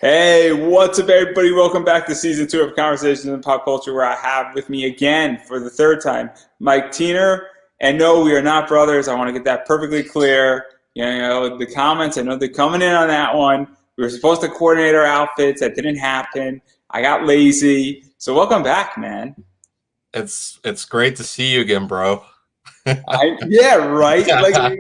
Hey, what's up, everybody? Welcome back to season 2 of Conversations in Pop Culture, where I have with me again for the third time Mike Teener. And no, we are not brothers. I want to get that perfectly clear. The comments, I know they're coming in on that one. We were supposed to coordinate our outfits. That didn't happen. I got lazy. So welcome back, man. It's great to see you again, bro. Yeah, right. Like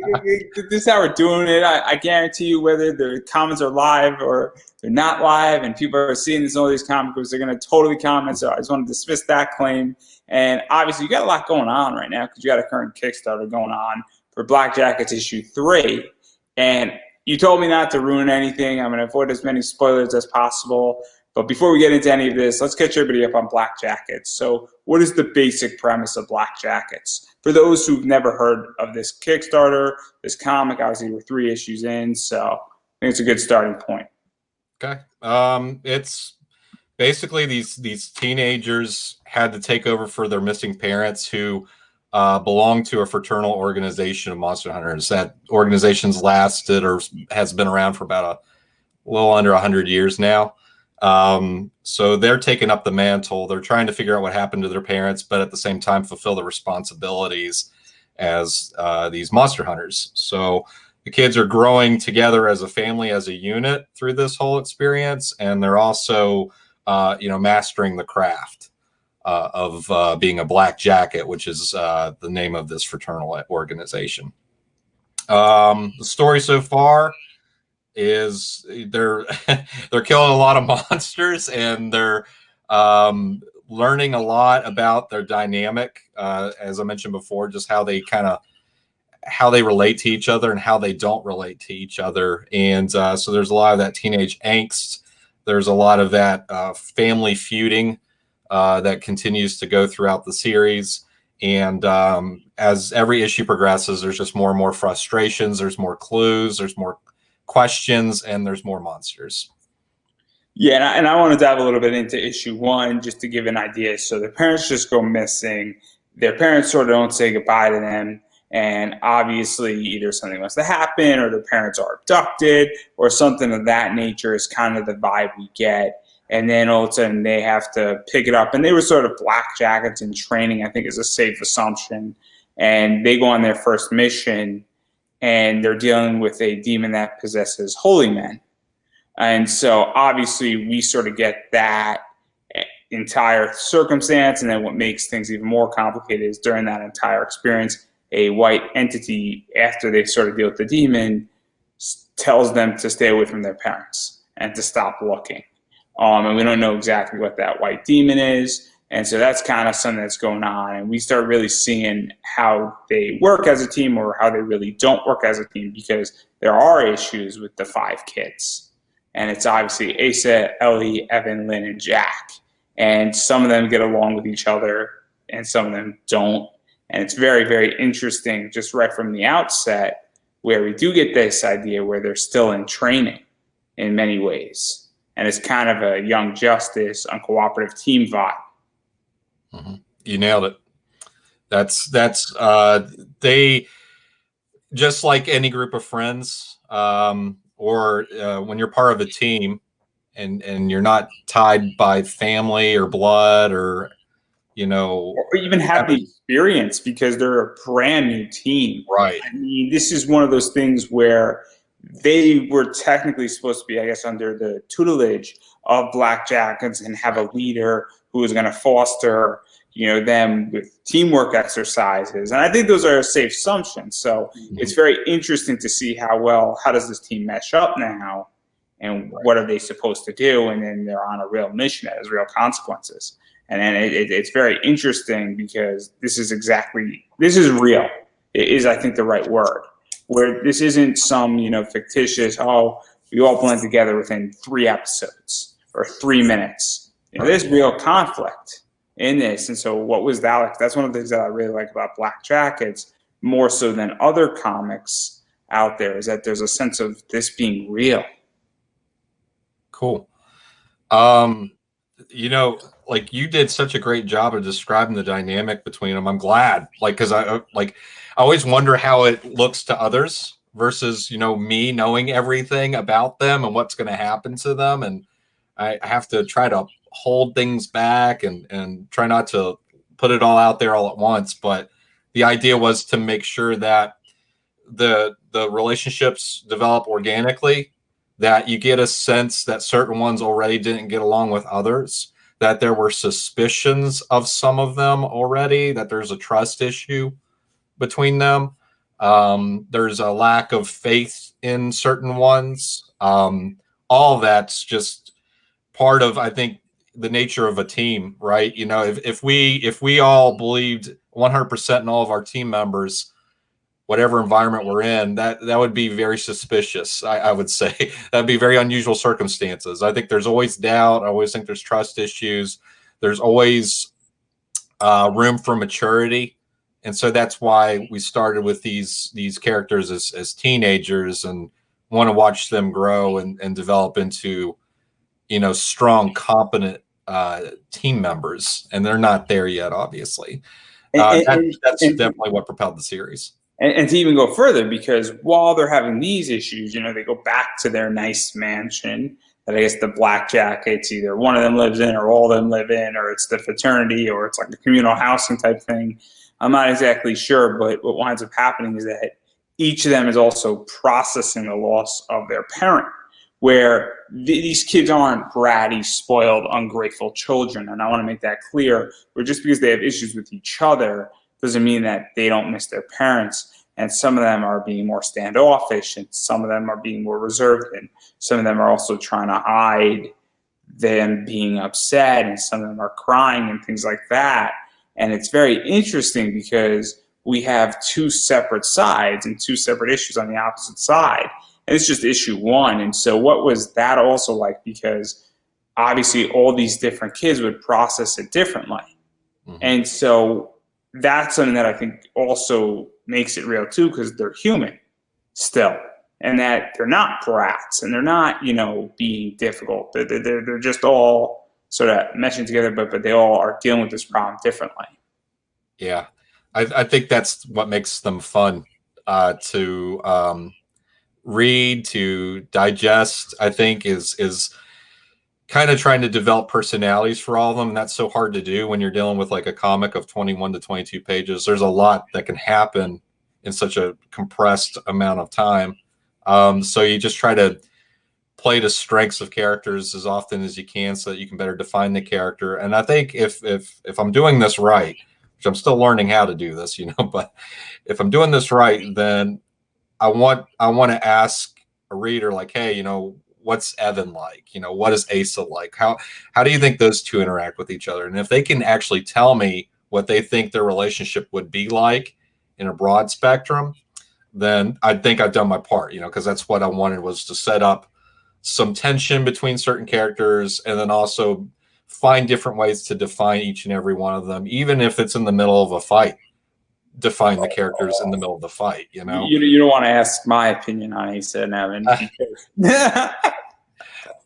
this is how we're doing it. I guarantee you, whether the comments are live or they're not live, and people are seeing this in all these comic books, they're going to totally comment. So I just want to dismiss that claim. And obviously, you got a lot going on right now because you got a current Kickstarter going on for Black Jackets issue 3, and you told me not to ruin anything. I'm going to avoid as many spoilers as possible. But before we get into any of this, let's catch everybody up on Black Jackets. So, what is the basic premise of Black Jackets? For those who've never heard of this Kickstarter, this comic, obviously we're 3 issues in, so I think it's a good starting point. Okay. It's basically these teenagers had to take over for their missing parents who belong to a fraternal organization of monster hunters. That organization's lasted or has been around for about a little under 100 years now. So they're taking up the mantle. They're trying to figure out what happened to their parents, but at the same time fulfill the responsibilities as these monster hunters. So the kids are growing together as a family, as a unit through this whole experience, and they're also, mastering the craft of being a black jacket, which is the name of this fraternal organization. The story so far is they're they're killing a lot of monsters, and they're learning a lot about their dynamic, as I mentioned before, just how they relate to each other and how they don't relate to each other. And so there's a lot of that teenage angst. There's a lot of that family feuding that continues to go throughout the series. And as every issue progresses, there's just more and more frustrations. There's more clues. There's more questions, and there's more monsters. Yeah, and I want to dive a little bit into issue 1 just to give an idea. So the parents just go missing. Their parents sort of don't say goodbye to them. And obviously, either something must have happened, or the parents are abducted, or something of that nature is kind of the vibe we get. And then all of a sudden, they have to pick it up. And they were sort of black jackets in training, I think is a safe assumption. And they go on their first mission, and they're dealing with a demon that possesses holy men. And so obviously we sort of get that entire circumstance. And then what makes things even more complicated is during that entire experience, a white entity, after they sort of deal with the demon, tells them to stay away from their parents and to stop looking. And we don't know exactly what that white demon is. And so that's kind of something that's going on. And we start really seeing how they work as a team or how they really don't work as a team, because there are issues with the 5 kids. And it's obviously Asa, Ellie, Evan, Lynn, and Jack. And some of them get along with each other and some of them don't. And it's very, very interesting just right from the outset, where we do get this idea where they're still in training in many ways. And it's kind of a Young Justice, uncooperative team vibe. Mm-hmm. You nailed it. That's they, just like any group of friends, or when you're part of a team and you're not tied by family or blood, or or even have the experience because they're a brand new team. Right. I mean, this is one of those things where they were technically supposed to be, I guess, under the tutelage of Black Jackets and have a leader who is going to foster, them with teamwork exercises. And I think those are safe assumptions. So it's very interesting to see how does this team mesh up now, and what are they supposed to do? And then they're on a real mission that has real consequences. And then it's very interesting because this is real. It is, I think, the right word. Where this isn't some, fictitious, we all blend together within 3 episodes or 3 minutes. There's real conflict in this. And so what was that like? That's one of the things that I really like about Black Jackets, more so than other comics out there, is that there's a sense of this being real. Cool. Like you did such a great job of describing the dynamic between them. I'm glad, because I always wonder how it looks to others versus, you know, me knowing everything about them and what's going to happen to them. And I have to try to hold things back and try not to put it all out there all at once. But the idea was to make sure that the relationships develop organically, that you get a sense that certain ones already didn't get along with others, that there were suspicions of some of them already, that there's a trust issue between them. There's a lack of faith in certain ones. All that's just part of, I think, the nature of a team, right? You know, if we all believed 100% in all of our team members, whatever environment we're in, that would be very suspicious. I would say that'd be very unusual circumstances. I think there's always doubt. I always think there's trust issues. There's always room for maturity. And so that's why we started with these characters as teenagers, and want to watch them grow and develop into, you know, strong, competent team members. And they're not there yet, obviously. That's definitely what propelled the series. And to even go further, because while they're having these issues, you know, they go back to their nice mansion that I guess the Blackjackets, either one of them lives in or all of them live in, or it's the fraternity, or it's like a communal housing type thing. I'm not exactly sure, but what winds up happening is that each of them is also processing the loss of their parent, where these kids aren't bratty, spoiled, ungrateful children. And I want to make that clear, where just because they have issues with each other doesn't mean that they don't miss their parents. And some of them are being more standoffish, and some of them are being more reserved, and some of them are also trying to hide them being upset, and some of them are crying and things like that. And it's very interesting because we have two separate sides and two separate issues on the opposite side. And it's just issue one. And so what was that also like? Because obviously all these different kids would process it differently. Mm-hmm. And so that's something that I think also makes it real too, because they're human still, and that they're not brats, and they're not, you know, being difficult. They're just all sort of meshing together, but they all are dealing with this problem differently. Yeah, I think that's what makes them fun to read, to digest. I think is kind of trying to develop personalities for all of them. And that's so hard to do when you're dealing with like a comic of 21 to 22 pages. There's a lot that can happen in such a compressed amount of time. So you just try to play to strengths of characters as often as you can so that you can better define the character. And I think if I'm doing this right, which I'm still learning how to do this, you know, but if I'm doing this right, then I want to ask a reader like, hey, you know, what's Evan like? You know, what is Asa like? How do you think those two interact with each other? And if they can actually tell me what they think their relationship would be like in a broad spectrum, then I think I've done my part, you know, because that's what I wanted, was to set up some tension between certain characters, and then also find different ways to define each and every one of them, even if it's in the middle of a fight. Define the characters in the middle of the fight, you know. You don't want to ask my opinion on Asa and Evan.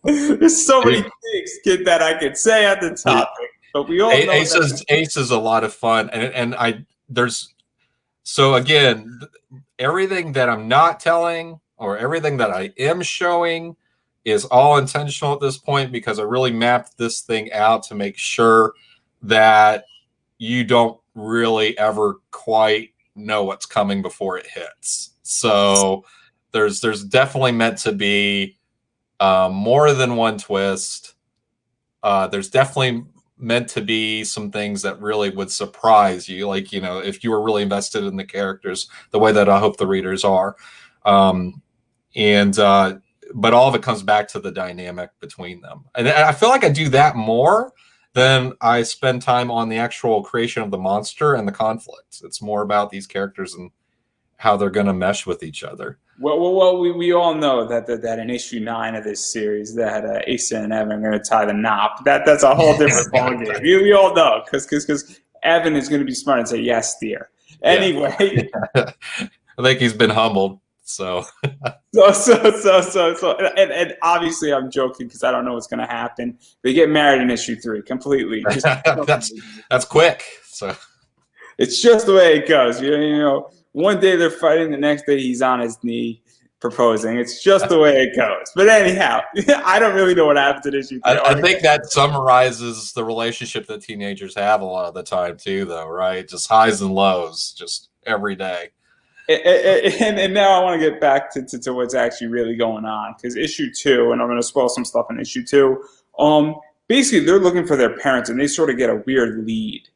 There's so many things, kid, that I could say on the topic, but we all know Asa's a lot of fun, and so again, everything that I'm not telling or everything that I am showing is all intentional at this point, because I really mapped this thing out to make sure that you don't really ever quite know what's coming before it hits. So there's definitely meant to be more than one twist. There's definitely meant to be some things that really would surprise you, like, you know, if you were really invested in the characters the way that I hope the readers are. But all of it comes back to the dynamic between them. And I feel like I do that more than I spend time on the actual creation of the monster and the conflict. It's more about these characters and how they're going to mesh with each other. Well, we all know that in issue 9 of this series that Asa and Evan are going to tie the knot. That's a whole different ballgame. We all know, because Evan is going to be smart and say, yes, dear. Anyway. Yeah. I think he's been humbled. So and obviously I'm joking, because I don't know what's going to happen. They get married in issue 3 completely. That's quick. So it's just the way it goes. You know, One day they're fighting, the next day he's on his knee proposing. It's just the way it goes. But anyhow, I don't really know what happens in issue 2. I think that summarizes the relationship that teenagers have a lot of the time too, though, right? Just highs and lows, just every day. And now I want to get back to what's actually really going on, because issue 2, and I'm going to spoil some stuff in issue 2. Basically, they're looking for their parents, and they sort of get a weird lead.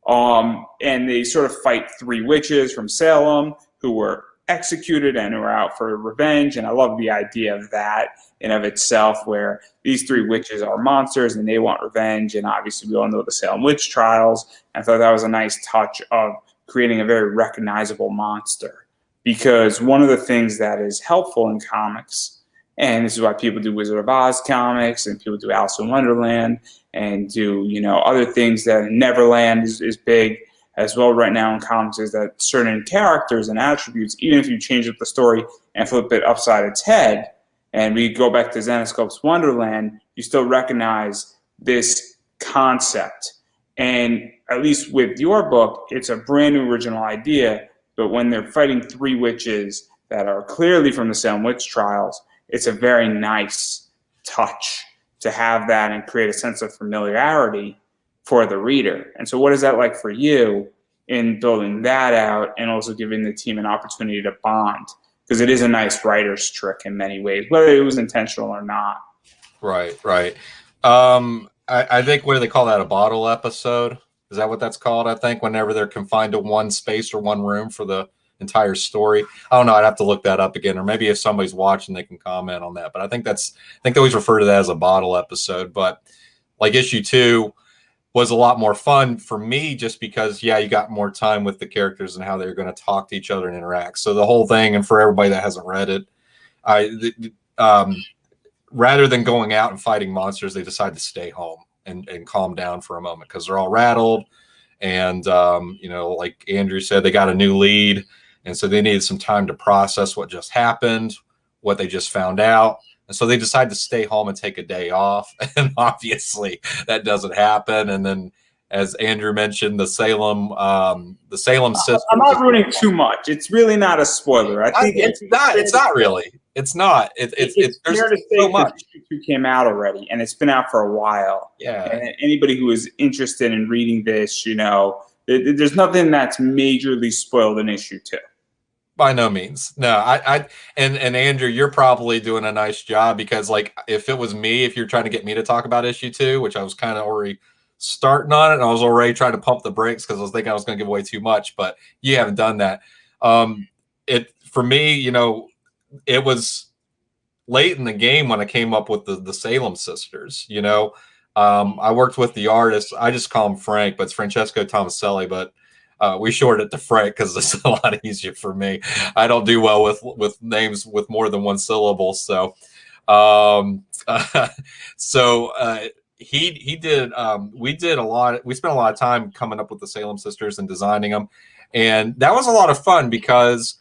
And they sort of fight 3 witches from Salem who were executed and who are out for revenge. And I love the idea of that in of itself, where these 3 witches are monsters and they want revenge. And obviously, we all know the Salem witch trials. And I thought that was a nice touch of creating a very recognizable monster, because one of the things that is helpful in comics, and this is why people do Wizard of Oz comics and people do Alice in Wonderland and do, other things, that Neverland is big as well right now in comics, is that certain characters and attributes, even if you change up the story and flip it upside its head, and we go back to Zenescope's Wonderland, you still recognize this concept. And at least with your book, it's a brand new original idea, but when they're fighting 3 witches that are clearly from the Salem witch trials, it's a very nice touch to have that and create a sense of familiarity for the reader. And so what is that like for you in building that out and also giving the team an opportunity to bond? Because it is a nice writer's trick in many ways, whether it was intentional or not. Right. I think, what do they call that, a bottle episode? Is that what that's called? I think whenever they're confined to one space or one room for the entire story. I don't know. I'd have to look that up again, or maybe if somebody's watching, they can comment on that. But I think they always refer to that as a bottle episode. But like issue 2 was a lot more fun for me, just because, you got more time with the characters and how they're going to talk to each other and interact. So the whole thing, and for everybody that hasn't read it, rather than going out and fighting monsters, they decide to stay home and calm down for a moment, because they're all rattled. And, like Andrew said, they got a new lead. And so they needed some time to process what just happened, what they just found out. And so they decide to stay home and take a day off. And obviously that doesn't happen. And then, as Andrew mentioned, the Salem Sisters. I'm not ruining too much. It's really not a spoiler. I think it's not. It's not really. It's not. It's fair to say so much. Issue 2 came out already, and it's been out for a while. Yeah. And anybody who is interested in reading this, there's nothing that's majorly spoiled in issue 2. By no means. No, and Andrew, you're probably doing a nice job, because, like, if it was me, if you're trying to get me to talk about issue 2, which I was kind of already starting on it, and I was already trying to pump the brakes because I was thinking I was going to give away too much, but you haven't done that. For me, it was late in the game when I came up with the Salem Sisters. I worked with the artist. I just call him Frank, but it's Francesco Tomaselli, but we shorted it to Frank because it's a lot easier for me. I don't do well with names with more than one syllable. So, he did. We did a lot. We spent a lot of time coming up with the Salem Sisters and designing them, and that was a lot of fun, because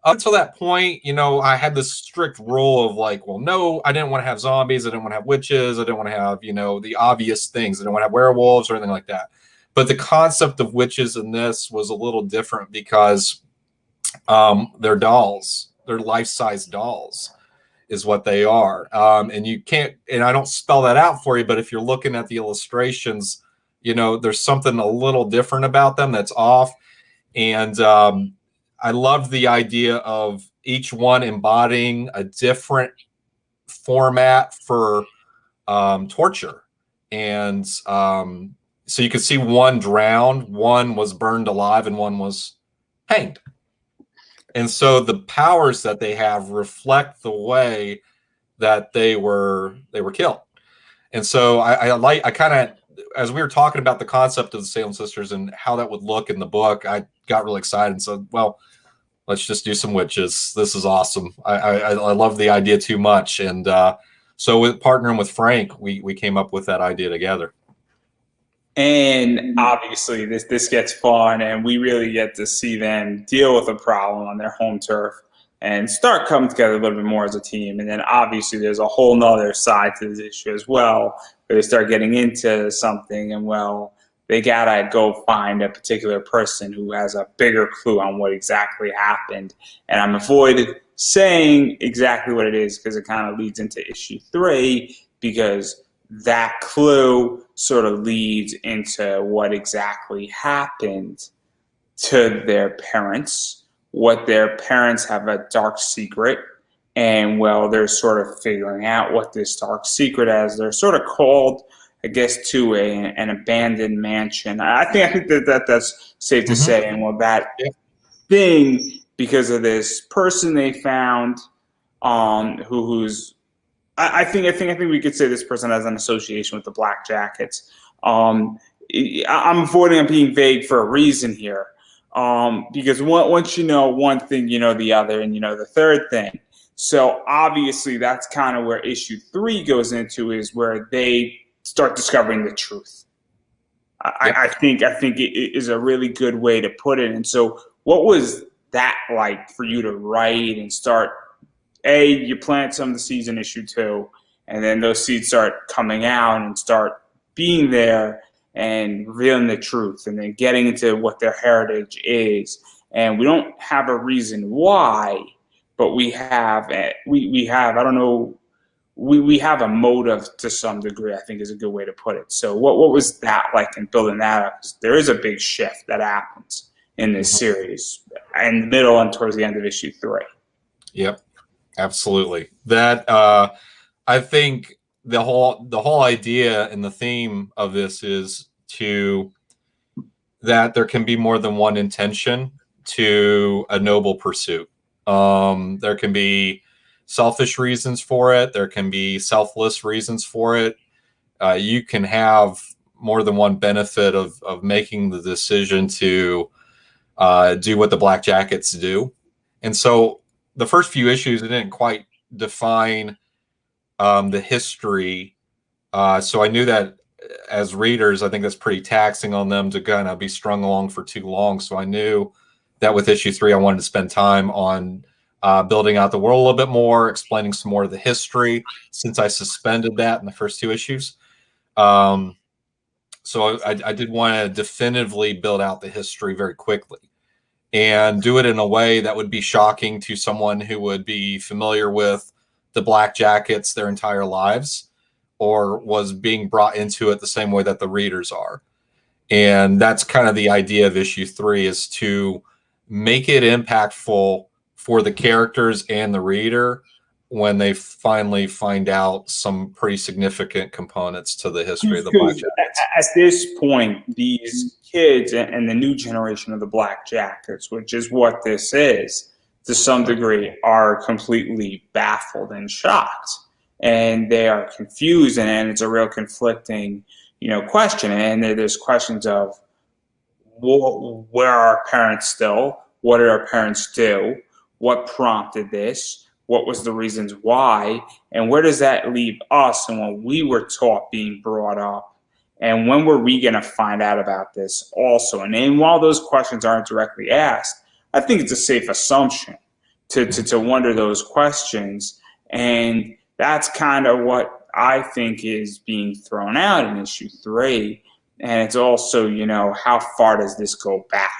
up until that point, I had this strict rule of, like, well, no, I didn't want to have zombies. I didn't want to have witches. I didn't want to have, the obvious things. I didn't want to have werewolves or anything like that. But the concept of witches in this was a little different, because they're dolls. They're life-size dolls is what they are. And you can't, and I don't spell that out for you, but if you're looking at the illustrations, there's something a little different about them that's off. And I love the idea of each one embodying a different format for torture. And so you could see one drowned, one was burned alive, and one was hanged. And so the powers that they have reflect the way that they were killed. And so I kind of, as we were talking about the concept of the Salem Sisters and how that would look in the book, I got really excited and said, well, let's just do some witches. This is awesome. I love the idea too much. And so with partnering with Frank, we came up with that idea together. And obviously this gets fun, and we really get to see them deal with a problem on their home turf and start coming together a little bit more as a team. And then obviously there's a whole nother side to this issue as well, where they start getting into something, and they gotta go find a particular person who has a bigger clue on what exactly happened. And I'm avoided saying exactly what it is because it kind of leads into issue 3, because that clue sort of leads into what exactly happened to their parents, what their parents have a dark secret, and well, they're sort of figuring out what this dark secret is. They're sort of called, I guess, to an abandoned mansion. I think that's safe to say. And well, that Yeah. thing, because of this person they found, who's I think we could say this person has an association with the Black Jackets. Um, I'm avoiding, I'm being vague for a reason here, because once you know one thing, you know the other, and you know the third thing. So obviously, that's kind of where issue 3 goes into, is where they start discovering the truth. Yep. I think it is a really good way to put it. And so, what was that like for you to write and start? You plant some of the seeds in issue 2, and then those seeds start coming out and start being there and revealing the truth, and then getting into what their heritage is. And we don't have a reason why, but we have we have, I don't know, we have a motive to some degree, I think is a good way to put it. So what was that like in building that up? 'Cause there is a big shift that happens in this series in the middle and towards the end of issue 3. Yep. Absolutely. That I think the whole idea and the theme of this is that there can be more than one intention to a noble pursuit. There can be selfish reasons for it. There can be selfless reasons for it. You can have more than one benefit of making the decision to do what the Black Jackets do. And so the first few issues, it didn't quite define the history. So I knew that as readers, I think that's pretty taxing on them to kind of be strung along for too long. So I knew that with issue 3, I wanted to spend time on building out the world a little bit more, explaining some more of the history, since I suspended that in the first 2 issues. So I did want to definitively build out the history very quickly and do it in a way that would be shocking to someone who would be familiar with the Black Jackets their entire lives, or was being brought into it the same way that the readers are. And that's kind of the idea of issue 3, is to make it impactful for the characters and the reader when they finally find out some pretty significant components to the history of the Black Jackets. At this point, these kids and the new generation of the Black Jackets, which is what this is, to some degree, are completely baffled and shocked, and they are confused, and it's a real conflicting, question. And there's questions of, where are our parents still? What did our parents do? What prompted this? What was the reasons why? And where does that leave us and what we were taught being brought up? And when were we going to find out about this also? And while those questions aren't directly asked, I think it's a safe assumption to wonder those questions. And that's kind of what I think is being thrown out in issue 3. And it's also, how far does this go back?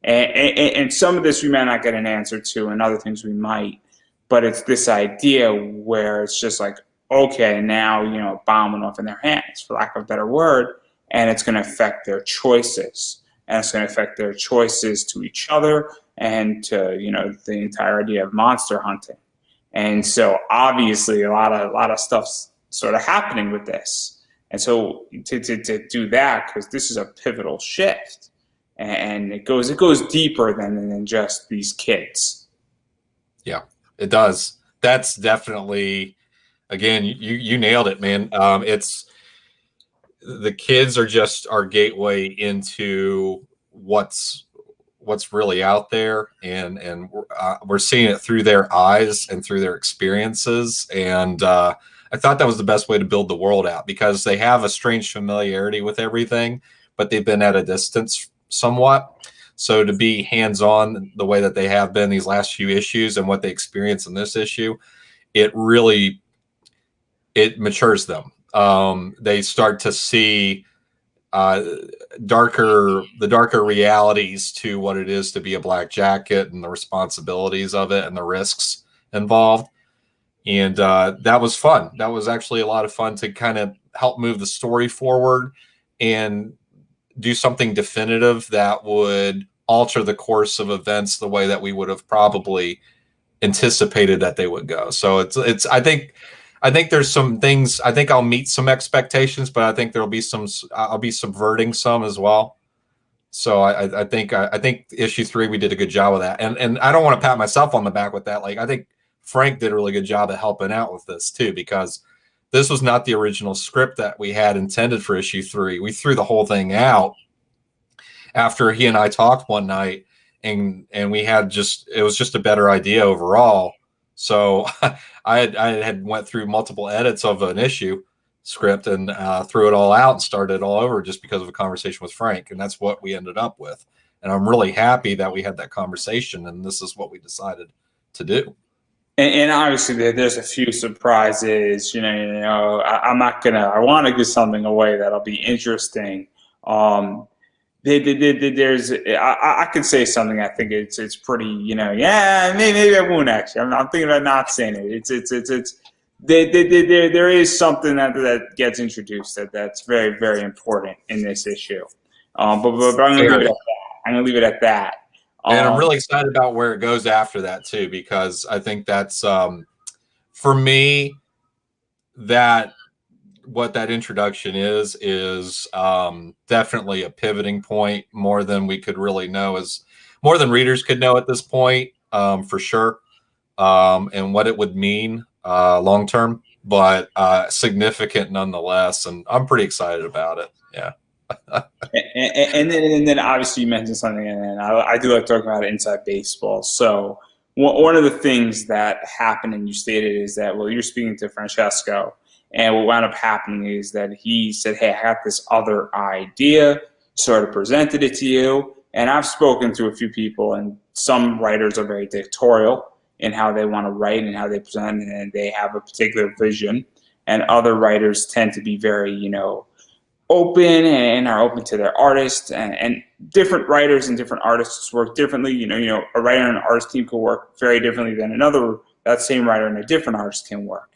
And some of this we may not get an answer to, and other things we might. But it's this idea where it's just like, okay, now, a bomb went off in their hands, for lack of a better word, and it's going to affect their choices. And it's going to affect their choices to each other and to, the entire idea of monster hunting. And so obviously a lot of stuff's sort of happening with this. And so to do that, because this is a pivotal shift, and it goes deeper than just these kids. Yeah, it does. That's definitely, again, you nailed it, man. It's the kids are just our gateway into what's really out there, and we're seeing it through their eyes and through their experiences. And I thought that was the best way to build the world out, because they have a strange familiarity with everything, but they've been at a distance somewhat. So to be hands-on the way that they have been these last few issues, and what they experience in this issue, it matures them. They start to see the darker realities to what it is to be a black jacket and the responsibilities of it and the risks involved. And that was fun. That was actually a lot of fun to kind of help move the story forward and do something definitive that would alter the course of events the way that we would have probably anticipated that they would go. So it's I think there's some things. I think I'll meet some expectations, but I think there'll be some. I'll be subverting some as well. So I think issue 3 we did a good job of that, and I don't want to pat myself on the back with that. Like I think Frank did a really good job of helping out with this too, because this was not the original script that we had intended for issue 3. We threw the whole thing out after he and I talked one night, and we had it was just a better idea overall. So I had went through multiple edits of an issue script and threw it all out and started it all over just because of a conversation with Frank, and that's what we ended up with. And I'm really happy that we had that conversation, and this is what we decided to do. And obviously, there's a few surprises. I'm not gonna. I want to give something away that'll be interesting. There's. I could say something. I think it's pretty. Yeah. Maybe I won't actually. I'm thinking about not saying it. There is something that gets introduced that's very, very important in this issue. But I'm gonna leave it at that. I'm gonna leave it at that. And I'm really excited about where it goes after that too, because I think that's for me, that what that introduction is definitely a pivoting point, more than we could really know, more than readers could know at this point, for sure, and what it would mean long term, but significant nonetheless. And I'm pretty excited about it. Yeah. and then obviously you mentioned something, and I do like talking about inside baseball. So one of the things that happened, and you stated, is that, well, you're speaking to Francesco, and what wound up happening is that he said, hey, I got this other idea, sort of presented it to you. And I've spoken to a few people, and some writers are very dictatorial in how they want to write and how they present, and they have a particular vision. And other writers tend to be very, open and are open to their artists, and different writers and different artists work differently. A writer and an artist team can work very differently than that same writer and a different artist can work.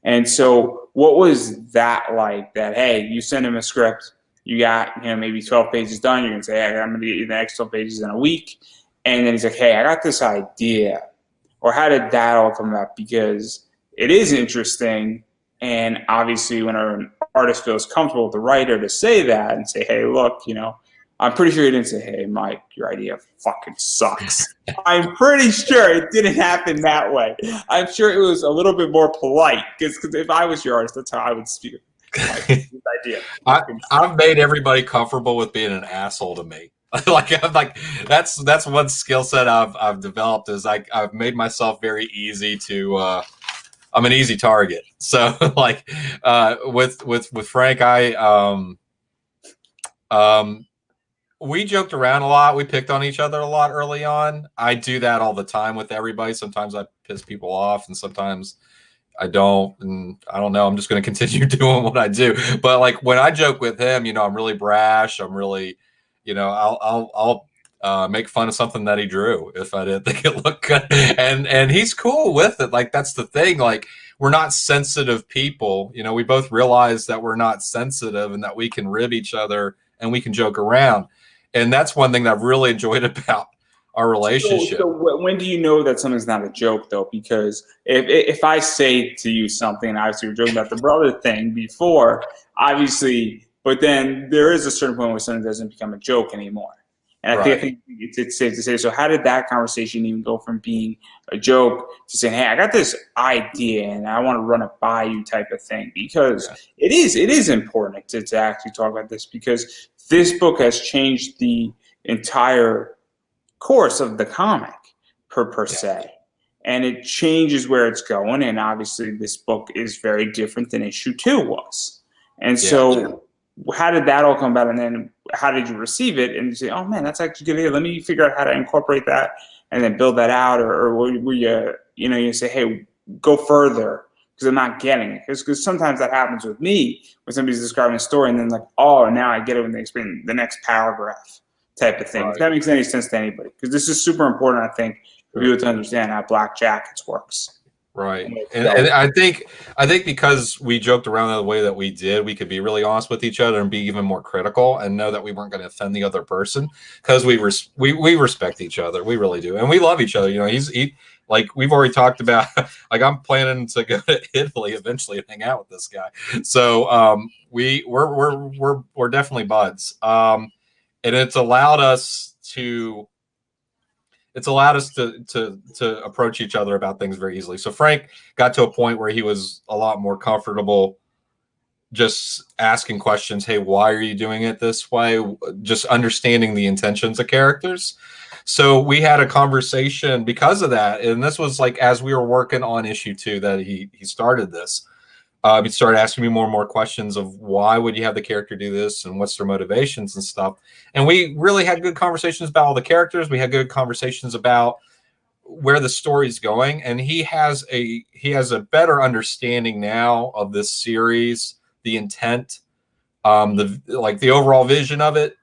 And so what was that like, that, hey, you send him a script, you got, maybe 12 pages done, you're going to say, hey, I'm going to get you the next 12 pages in a week. And then he's like, hey, I got this idea. Or how did that all come about? Because it is interesting. And obviously when an artist feels comfortable with the writer to say that and say, hey, look, I'm pretty sure he didn't say, hey, Mike, your idea fucking sucks. I'm pretty sure it didn't happen that way. I'm sure it was a little bit more polite, because if I was your artist, that's how I would speak. This idea. I've made everybody comfortable with being an asshole to me. That's one skill set I've developed, is I've made myself very easy to I'm an easy target. So with Frank, we joked around a lot. We picked on each other a lot early on. I do that all the time with everybody. Sometimes I piss people off, and sometimes I don't. And I don't know. I'm just going to continue doing what I do. But when I joke with him, I'm really brash. I'm really, I'll make fun of something that he drew if I didn't think it looked good, and he's cool with it. That's the thing. We're not sensitive people. We both realize that we're not sensitive, and that we can rib each other and we can joke around. And that's one thing that I've really enjoyed about our relationship. So when do you know that something's not a joke, though? Because if I say to you something, and obviously we're joking about the brother thing before, obviously, but then there is a certain point where something doesn't become a joke anymore. And I think it's safe to say. So how did that conversation even go from being a joke to saying, hey, I got this idea and I want to run it by you, type of thing? Because it is important to actually talk about this, because this book has changed the entire course of the comic per se. And it changes where it's going. And obviously this book is very different than issue 2 was. And so how did that all come about? And then how did you receive it? And you say, oh man, that's actually good idea. Let me figure out how to incorporate that and then build that out. Or were you, you say, hey, go further because I'm not getting it. Because sometimes that happens with me when somebody's describing a story and then like, oh, now I get it when they explain the next paragraph type of thing. Right. If that makes any sense to anybody, because this is super important, I think, for people to understand how Black Jackets works. Right. And I think because we joked around the way that we did, we could be really honest with each other and be even more critical and know that we weren't going to offend the other person, because we respect each other. We really do. And we love each other. You know, he like we've already talked about, like I'm planning to go to Italy eventually and hang out with this guy. So we're definitely buds. And it's allowed us to approach each other about things very easily. So Frank got to a point where he was a lot more comfortable just asking questions. Hey, why are you doing it this way? Just understanding the intentions of characters. So we had a conversation because of that. And this was like, as we were working on issue 2 that he started this. He started asking me more and more questions of why would you have the character do this and what's their motivations and stuff. And we really had good conversations about all the characters. We had good conversations about where the story's going. And he has a better understanding now of this series, the intent, the overall vision of it.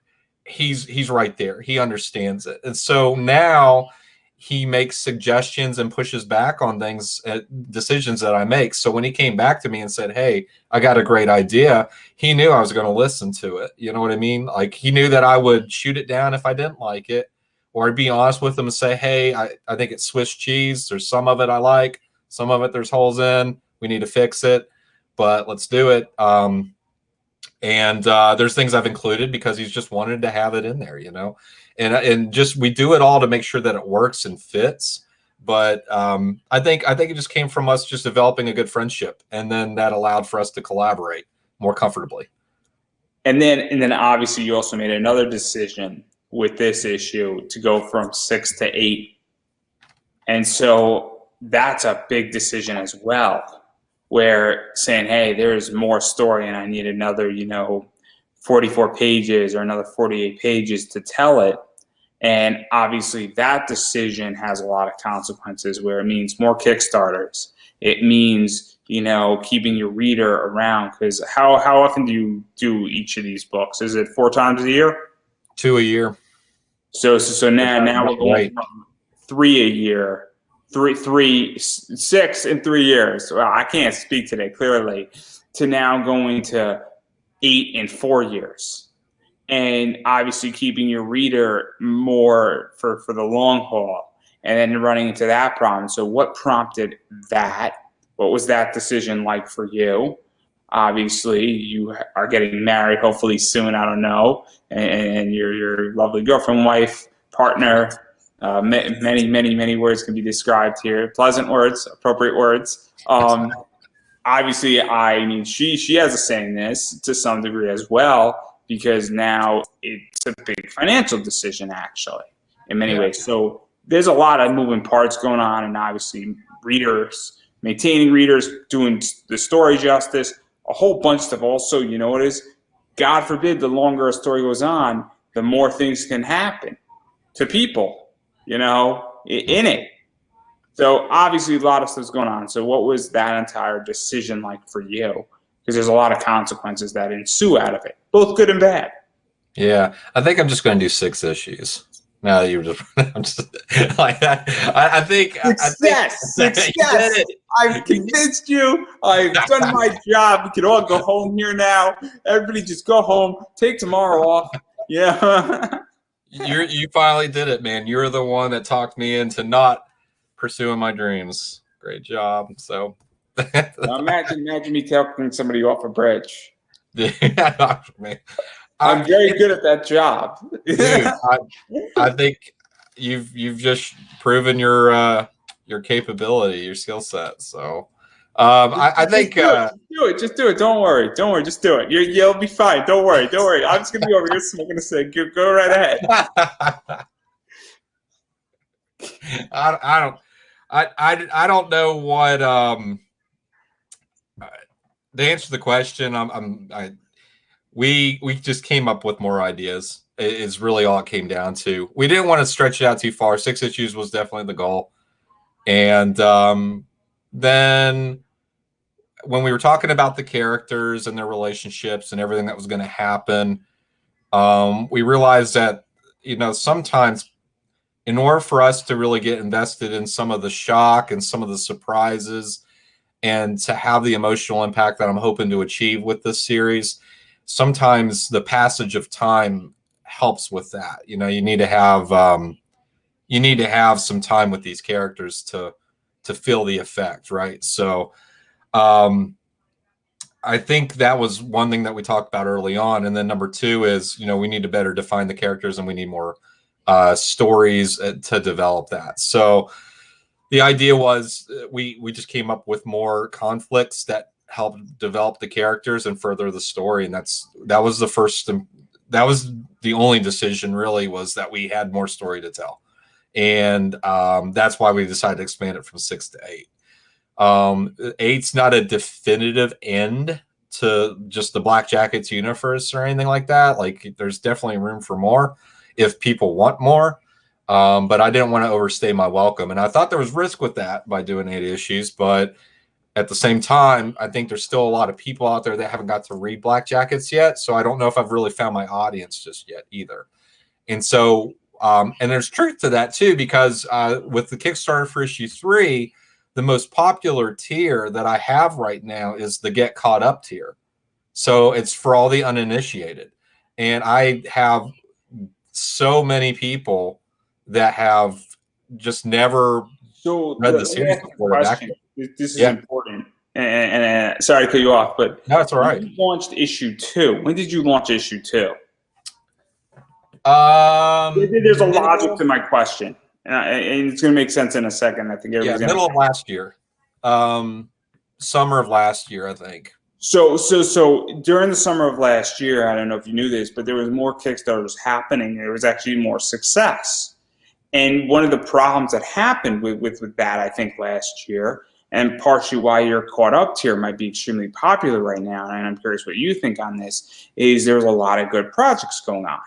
He's right there. He understands it. And so now he makes suggestions and pushes back on things, decisions that I make. So when he came back to me and said, hey, I got a great idea, he knew I was going to listen to it. You know what I mean? Like, he knew that I would shoot it down if I didn't like it, or I'd be honest with him and say, hey, I think it's Swiss cheese. There's some of it I like, some of it there's holes in. We need to fix it, but let's do it. And there's things I've included because he's just wanted to have it in there, you know, and just we do it all to make sure that it works and fits. But I think it just came from us just developing a good friendship, and then that allowed for us to collaborate more comfortably. And then obviously you also made another decision with this issue to go from 6 to 8, and so that's a big decision as well. Where saying, hey, there's more story and I need another, 44 pages or another 48 pages to tell it. And obviously that decision has a lot of consequences, where it means more Kickstarters. It means, keeping your reader around, because how often do you do each of these books? Is it 4 times a year? 2 a year. So now we're going from 3 a year. 6 in 3 years. Well, I can't speak today clearly, to now going to 8 in 4 years, and obviously keeping your reader more for the long haul, and then running into that problem. So what prompted that? What was that decision like for you? Obviously, you are getting married, hopefully soon. I don't know, and your lovely girlfriend, wife, partner. Many words can be described here. Pleasant words, appropriate words. Obviously, I mean, she has a say in this to some degree as well, because now it's a big financial decision, actually, in many ways. So there's a lot of moving parts going on, and obviously readers, maintaining readers, doing the story justice, a whole bunch of stuff. Also, you know what it is? God forbid, the longer a story goes on, the more things can happen to people, in it. So obviously a lot of stuff's going on. So what was that entire decision like for you? Because there's a lot of consequences that ensue out of it, both good and bad. Yeah, I think I'm just going to do 6 issues. Now that you're I'm just like that. I think success. I've convinced you. I've done my job. We can all go home here now. Everybody just go home. Take tomorrow off. Yeah. You finally did it, man. You're the one that talked me into not pursuing my dreams. Great job. So now imagine me talking somebody off a bridge. Yeah, man. I'm very good at that job. Dude, I think you've just proven your capability, your skill set. So I think just do it. Don't worry. Just do it. You'll be fine. Don't worry. I'm just gonna be over here smoking a cig. Go right ahead. I don't know what to answer the question. We just came up with more ideas. Is really all it came down to. We didn't want to stretch it out too far. 6 issues was definitely the goal, and then when we were talking about the characters and their relationships and everything that was going to happen, we realized that, you know, sometimes in order for us to really get invested in some of the shock and some of the surprises and to have the emotional impact that I'm hoping to achieve with this series, sometimes the passage of time helps with that. You know, you need to have some time with these characters to feel the effect, right? So um, I think that was one thing that we talked about early on. And then number two is, you know, we need to better define the characters and we need more stories to develop that. So the idea was we just came up with more conflicts that helped develop the characters and further the story. And that was the first, that was the only decision really, was that we had more story to tell. And that's why we decided to expand it from 6 to 8. Eight's not a definitive end to just the Black Jackets universe or anything like that. Like, there's definitely room for more if people want more. But I didn't want to overstay my welcome. And I thought there was risk with that by doing 8 issues. But at the same time, I think there's still a lot of people out there that haven't got to read Black Jackets yet. So I don't know if I've really found my audience just yet either. And so, and there's truth to that too, because with the Kickstarter for issue 3, the most popular tier that I have right now is the Get Caught Up tier. So it's for all the uninitiated. And I have so many people that have just never read the series before. This is important. And sorry to cut you off, but no, it's all right. You launched issue 2. When did you launch issue 2? There's a logic to my question, and it's going to make sense in a second. I think everybody's middle of last year, summer of last year, I think. So during the summer of last year, I don't know if you knew this, but there was more Kickstarters happening. There was actually more success, and one of the problems that happened with that, I think, last year, and partially why your Caught Up tier might be extremely popular right now, and I'm curious what you think on this, is there's a lot of good projects going on.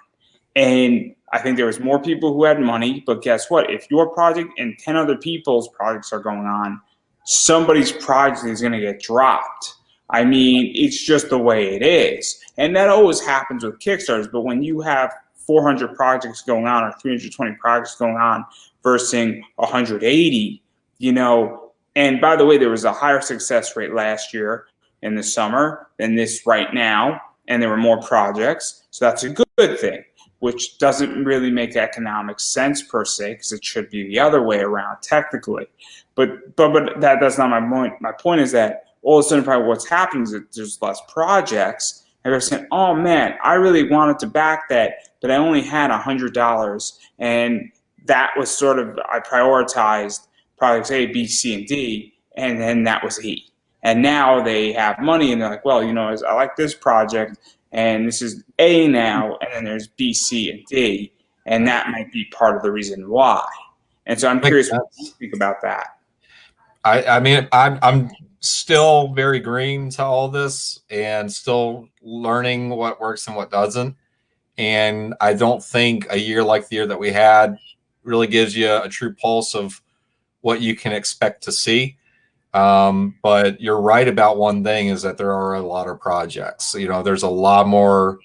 And I think there was more people who had money, but guess what? If your project and 10 other people's projects are going on, somebody's project is going to get dropped. I mean, it's just the way it is. And that always happens with Kickstarters, but when you have 400 projects going on or 320 projects going on versus 180, you know, and by the way, there was a higher success rate last year in the summer than this right now, and there were more projects, so that's a good thing, which doesn't really make economic sense per se, because it should be the other way around technically. But that's not my point. My point is that all of a sudden, probably what's happening is that there's less projects, and they're saying, "Oh man, I really wanted to back that, but I only had $100, and that was sort of, I prioritized projects A, B, C, and D, and then that was E." And now they have money, and they're like, "Well, you know, I like this project, and this is A now, and then there's B, C, and D, and that might be part of the reason why." And so I'm curious what you think about that. I mean, I'm still very green to all this and still learning what works and what doesn't. And I don't think a year like the year that we had really gives you a true pulse of what you can expect to see. But you're right about one thing, is that there are a lot of projects. You know, there's a lot more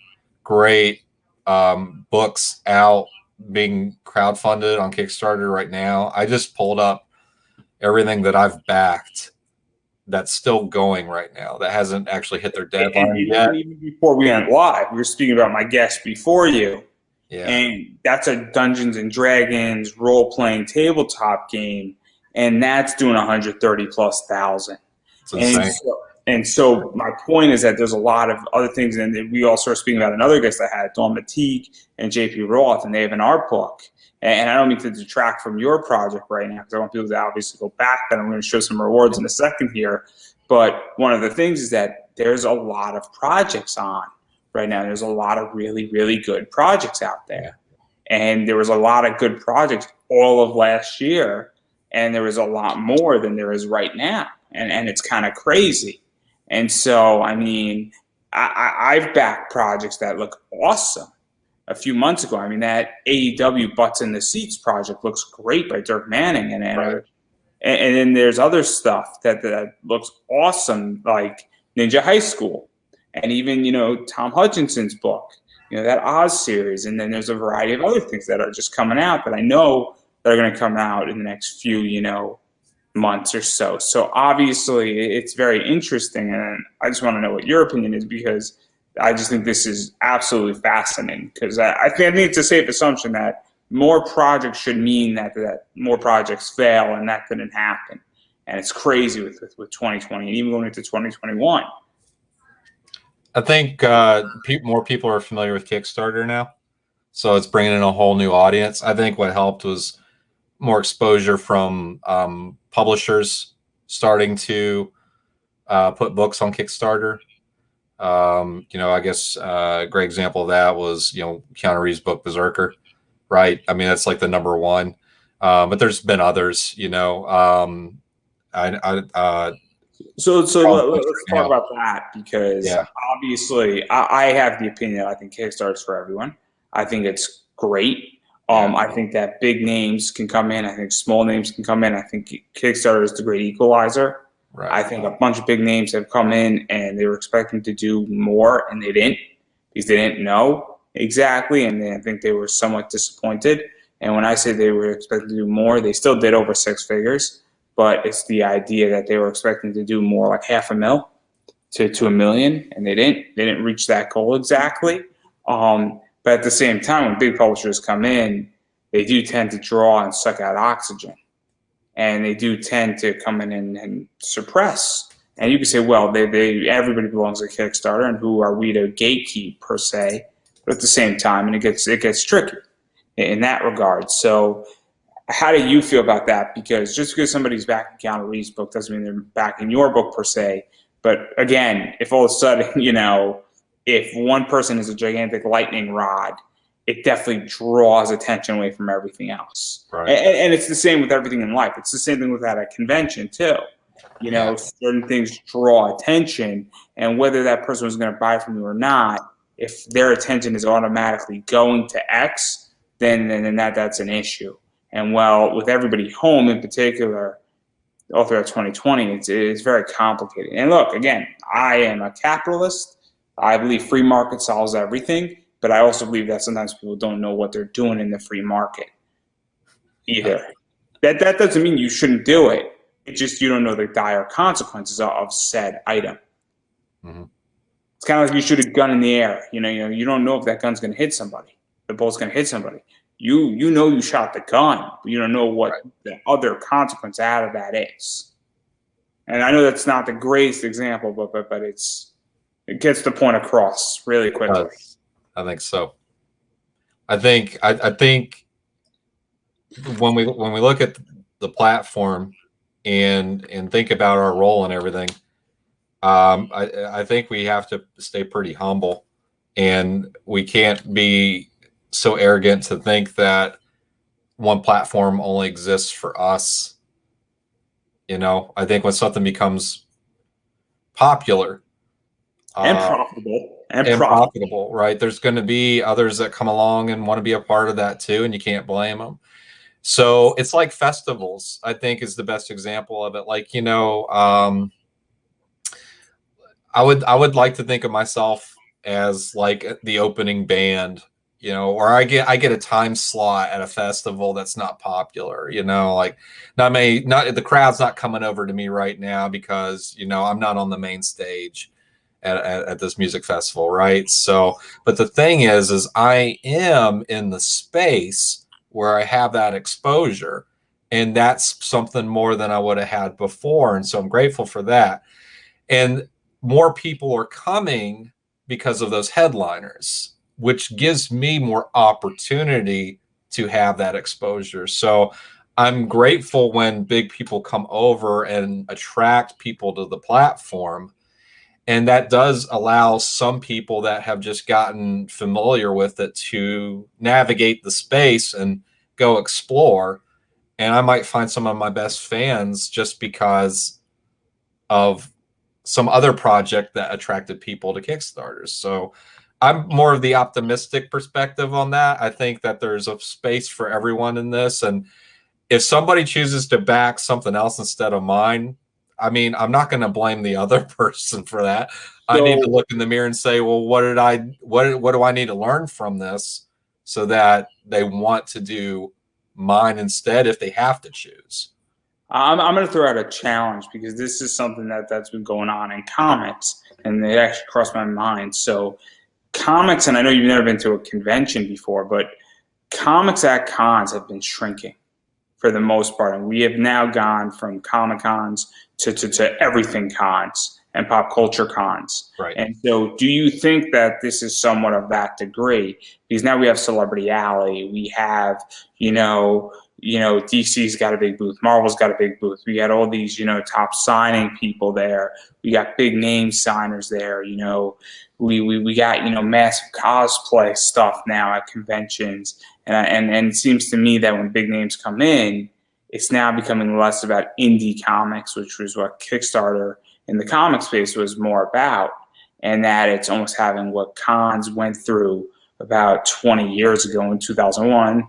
great books out being crowdfunded on Kickstarter right now. I just pulled up everything that I've backed that's still going right now, that hasn't actually hit their deadline yet. And even before we went live, we were speaking about my guest before you. Yeah. And that's a Dungeons and Dragons role-playing tabletop game, and that's doing 130,000+. And so my point is that there's a lot of other things, and we also are speaking about another guest I had, Dawn Matique and JP Roth, and they have an art book. And I don't mean to detract from your project right now, because I want people to obviously go back, and I'm going to show some rewards in a second here. But one of the things is that there's a lot of projects on right now. There's a lot of really, really good projects out there. And there was a lot of good projects all of last year, and there was a lot more than there is right now. And it's kind of crazy. And so, I mean, I've backed projects that look awesome. A few months ago, I mean, that AEW Butts in the Seats project looks great by Dirk Manning, And then there's other stuff that looks awesome, like Ninja High School, and even Tom Hutchinson's book, that Oz series, and then there's a variety of other things that are just coming out that I know that are going to come out in the next few months or so. So obviously it's very interesting, and I just want to know what your opinion is, because I just think this is absolutely fascinating, because I think it's a safe assumption that more projects should mean that more projects fail, and that couldn't happen. And it's crazy with 2020 and even going into 2021. I think more people are familiar with Kickstarter now, so it's bringing in a whole new audience. I think what helped was more exposure from publishers starting to put books on Kickstarter. I guess a great example of that was Keanu Reeves' book Berserker, right? I mean, that's like the #1, but there's been others. So let's talk about that, because yeah, obviously I have the opinion that I think Kickstarter's for everyone. I think it's great. I think that big names can come in. I think small names can come in. I think Kickstarter is the great equalizer. right. I think a bunch of big names have come in and they were expecting to do more, and they didn't, because they didn't know exactly, and I think they were somewhat disappointed. And when I say they were expecting to do more, they still did over 6 figures. But it's the idea that they were expecting to do more, like $500,000 to $1 million, and they didn't. They didn't reach that goal exactly. But at the same time, when big publishers come in, they do tend to draw and suck out oxygen, and they do tend to come in and suppress. And you can say, well, everybody belongs to Kickstarter, and who are we to gatekeep per se? But at the same time, and it gets tricky in that regard. So how do you feel about that? Because just because somebody's backing Keanu Reeves' book doesn't mean they're backing your book per se. But again, if all of a sudden, if one person is a gigantic lightning rod, it definitely draws attention away from everything else. Right. And it's the same with everything in life. It's the same thing with at a convention too. Certain things draw attention, and whether that person was going to buy from you or not, if their attention is automatically going to X, then that's an issue. And well, with everybody home in particular, all throughout 2020, it's very complicated. And look, again, I am a capitalist. I believe free market solves everything, but I also believe that sometimes people don't know what they're doing in the free market either. That doesn't mean you shouldn't do it. It's just you don't know the dire consequences of said item. Mm-hmm. It's kind of like you shoot a gun in the air. You don't know if that gun's going to hit somebody. The bullet's going to hit somebody. You know you shot the gun, but you don't know what the other consequence out of that is. And I know that's not the greatest example, but it gets the point across really quickly. I think so. I think when we look at the platform and think about our role and everything, I think we have to stay pretty humble, and we can't be so arrogant to think that one platform only exists for us. I think when something becomes popular and profitable, right, there's going to be others that come along and want to be a part of that too, and you can't blame them. So it's like festivals, I think, is the best example of it. Like, I would like to think of myself as like the opening band, or I get a time slot at a festival that's not popular, like not the crowd's not coming over to me right now because, I'm not on the main stage at this music festival. Right. So, but the thing is I am in the space where I have that exposure, and that's something more than I would have had before. And so I'm grateful for that. And more people are coming because of those headliners, which gives me more opportunity to have that exposure. So I'm grateful when big people come over and attract people to the platform. And that does allow some people that have just gotten familiar with it to navigate the space and go explore. And I might find some of my best fans just because of some other project that attracted people to Kickstarter. So I'm more of the optimistic perspective on that. I think that there's a space for everyone in this, and if somebody chooses to back something else instead of mine, I mean, I'm not going to blame the other person for that. I need to look in the mirror and say, well, what do I need to learn from this so that they want to do mine instead if they have to choose? I'm going to throw out a challenge because this is something that's been going on in comics, and it actually crossed my mind. So comics, and I know you've never been to a convention before, but comics at cons have been shrinking for the most part. And we have now gone from Comic Cons to everything cons and pop culture cons. Right. And so do you think that this is somewhat of that degree? Because now we have Celebrity Alley, we have, DC's got a big booth, Marvel's got a big booth. We got all these, top signing people there. We got big name signers there. We got, massive cosplay stuff now at conventions. And it seems to me that when big names come in, it's now becoming less about indie comics, which was what Kickstarter in the comic space was more about, and that it's almost having what cons went through about 20 years ago in 2001,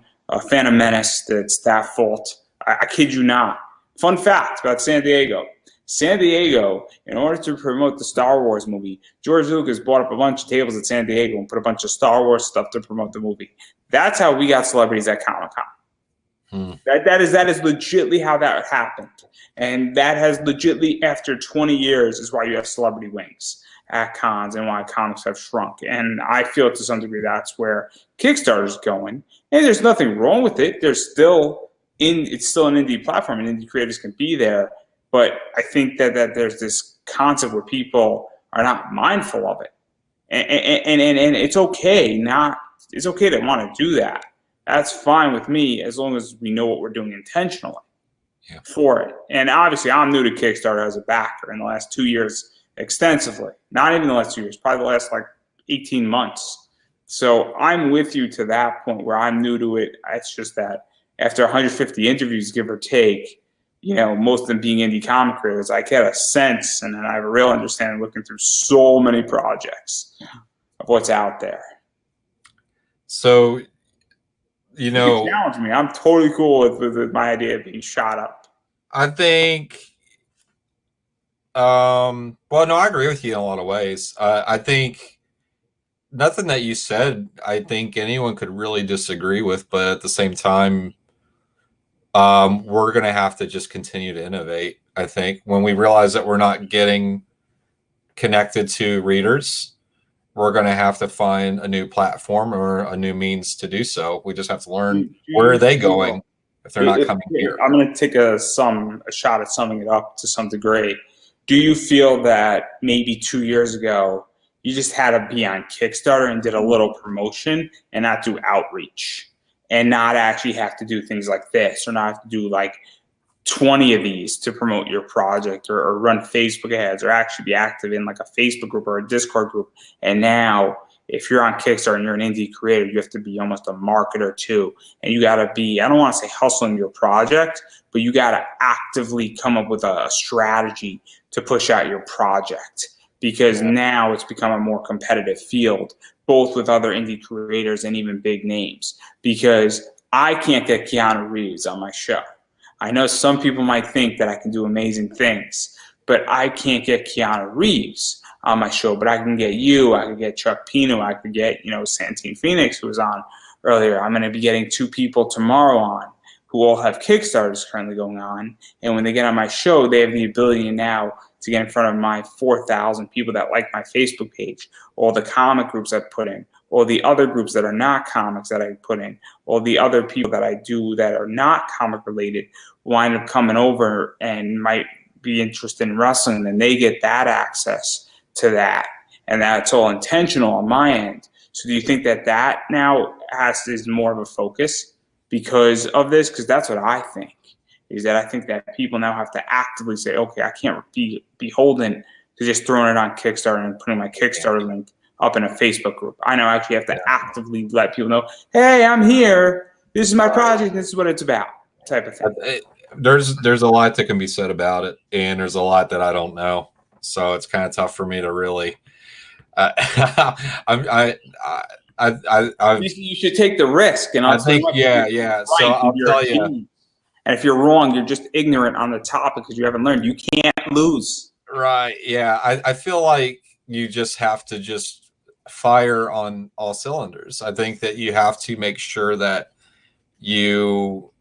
Phantom Menace, that's that fault. I kid you not. Fun fact about San Diego. San Diego, in order to promote the Star Wars movie, George Lucas bought up a bunch of tables at San Diego and put a bunch of Star Wars stuff to promote the movie. That's how we got celebrities at Comic-Con. That is legitly how that happened. And that has legitly, after 20 years, is why you have celebrity wings at cons and why comics have shrunk. And I feel to some degree that's where Kickstarter is going. And there's nothing wrong with it. It's still an indie platform and indie creators can be there. But I think that there's this concept where people are not mindful of it. And it's okay it's okay to want to do that. That's fine with me as long as we know what we're doing intentionally for it. And obviously, I'm new to Kickstarter as a backer in the last 2 years extensively. Not even the last 2 years, probably the last 18 months. So I'm with you to that point where I'm new to it. It's just that after 150 interviews, give or take, most of them being indie comic creators, I get a sense and then I have a real understanding looking through so many projects of what's out there. So, you can challenge me. I'm totally cool with my idea of being shot up. I think, well, no, I agree with you in a lot of ways. I think nothing that you said, I think anyone could really disagree with, but at the same time, we're going to have to just continue to innovate. I think when we realize that we're not getting connected to readers, we're going to have to find a new platform or a new means to do so. We just have to learn where are they going if they're not coming here. I'm going to take a shot at summing it up to some degree. Do you feel that maybe 2 years ago, you just had to be on Kickstarter and did a little promotion and not do outreach and not actually have to do things like this or not have to do 20 of these to promote your project or run Facebook ads or actually be active in a Facebook group or a Discord group. And now if you're on Kickstarter and you're an indie creator, you have to be almost a marketer too. And you got to be, I don't want to say hustling your project, but you got to actively come up with a strategy to push out your project because now it's become a more competitive field, both with other indie creators and even big names, because I can't get Keanu Reeves on my show. I know some people might think that I can do amazing things, but I can't get Keanu Reeves on my show, but I can get you, I can get Chuck Pino, I could get, Santine Phoenix, who was on earlier. I'm going to be getting 2 people tomorrow on who all have Kickstarters currently going on. And when they get on my show, they have the ability now to get in front of my 4,000 people that like my Facebook page, all the comic groups I put in, all the other groups that are not comics that I put in, all the other people that I do that are not comic related wind up coming over and might be interested in wrestling, and they get that access to that. And that's all intentional on my end. So do you think that now is more of a focus because of this? Because that's what I think, is that I think that people now have to actively say, okay, I can't be beholden to just throwing it on Kickstarter and putting my Kickstarter link up in a Facebook group. I now actually have to actively let people know, hey, I'm here. This is my project. This is what it's about, type of thing. There's a lot that can be said about it, and there's a lot that I don't know. So it's kind of tough for me to really. You should take the risk, and I think, yeah. So I'll tell you, And if you're wrong, you're just ignorant on the topic because you haven't learned. You can't lose. Right. Yeah. I feel like you just have to just fire on all cylinders. I think that you have to make sure that you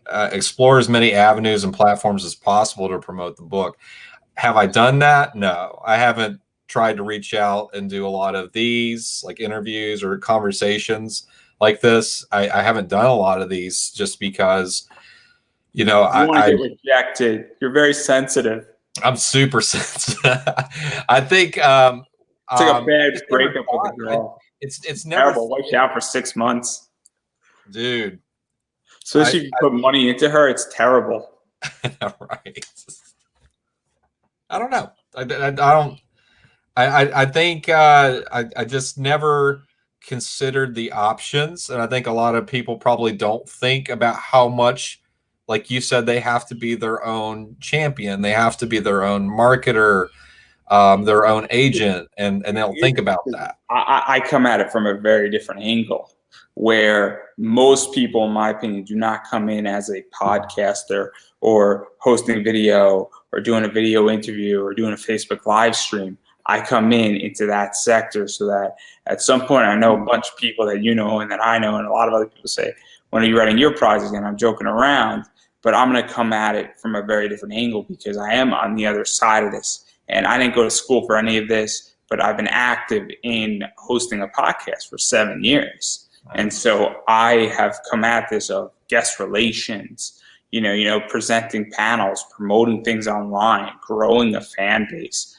explore as many avenues and platforms as possible to promote the book. Have I done that? No, I haven't tried to reach out and do a lot of these like interviews or conversations like this. I haven't done a lot of these just because, you know, You want to get rejected. You're very sensitive. I'm super sensitive. I think It's like a bad breakup with a girl. It's never terrible. Wiped out for 6 months, dude. Especially if you put money into her, it's terrible. Right. I don't know. I don't. I think I just never considered the options, and I think a lot of people probably don't think about how much, like you said, they have to be their own champion, they have to be their own marketer, their own agent, and they don't think about that. I come at it from a very different angle, where most people, in my opinion, do not come in as a podcaster or hosting video or doing a video interview or doing a Facebook live stream. I come into that sector so that at some point I know a bunch of people that you know and that I know, and a lot of other people say, when are you writing your project? And I'm joking around, but I'm going to come at it from a very different angle because I am on the other side of this. And I didn't go to school for any of this, but I've been active in hosting a podcast for 7 years. And so I have come at this of guest relations, presenting panels, promoting things online, growing a fan base,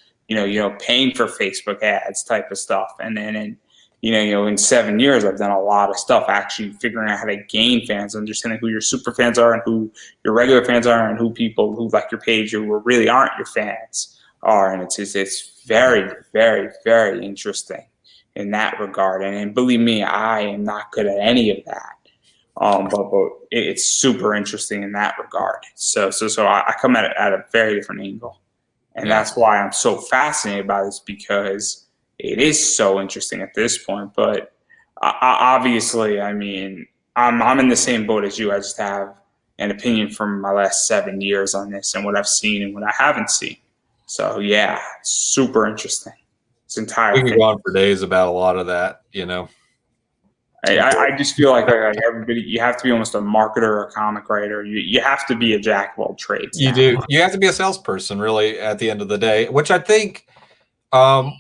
paying for Facebook ads type of stuff. And then in 7 years, I've done a lot of stuff, actually figuring out how to gain fans, understanding who your super fans are and who your regular fans are, and who people who like your page who really aren't your fans are. And it's very, very, very interesting in that regard. And believe me, I am not good at any of that. But it's super interesting in that regard. So I come at it at a very different angle. And that's why I'm so fascinated by this, because it is so interesting at this point. But obviously, I mean, I'm in the same boat as you. I just have an opinion from my last 7 years on this and what I've seen and what I haven't seen. So yeah, super interesting. It's entire. We could go on for days about a lot of that, I just feel like everybody, you have to be almost a marketer or a comic writer. You have to be a jack of all trades. You do. You have to be a salesperson, really, at the end of the day, which I think, and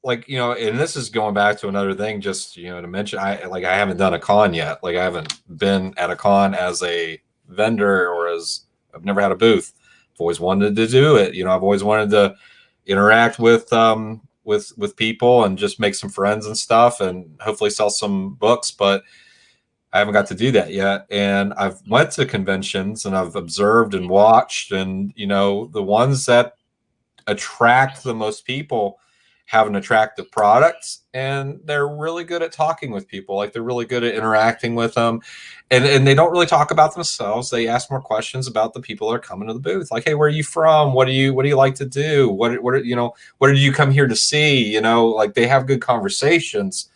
this is going back to another thing, just, to mention, I haven't done a con yet. Like, I haven't been at a con as a vendor I've never had a booth. I've always wanted to do it. I've always wanted to interact with people and just make some friends and stuff and hopefully sell some books, but I haven't got to do that yet. And I've went to conventions and I've observed and watched, and the ones that attract the most people have an attractive product, and they're really good at talking with people. Like, they're really good at interacting with them, and they don't really talk about themselves. They ask more questions about the people that are coming to the booth. Like, hey, where are you from? What do you like to do? What did you come here to see? Like, they have good conversations,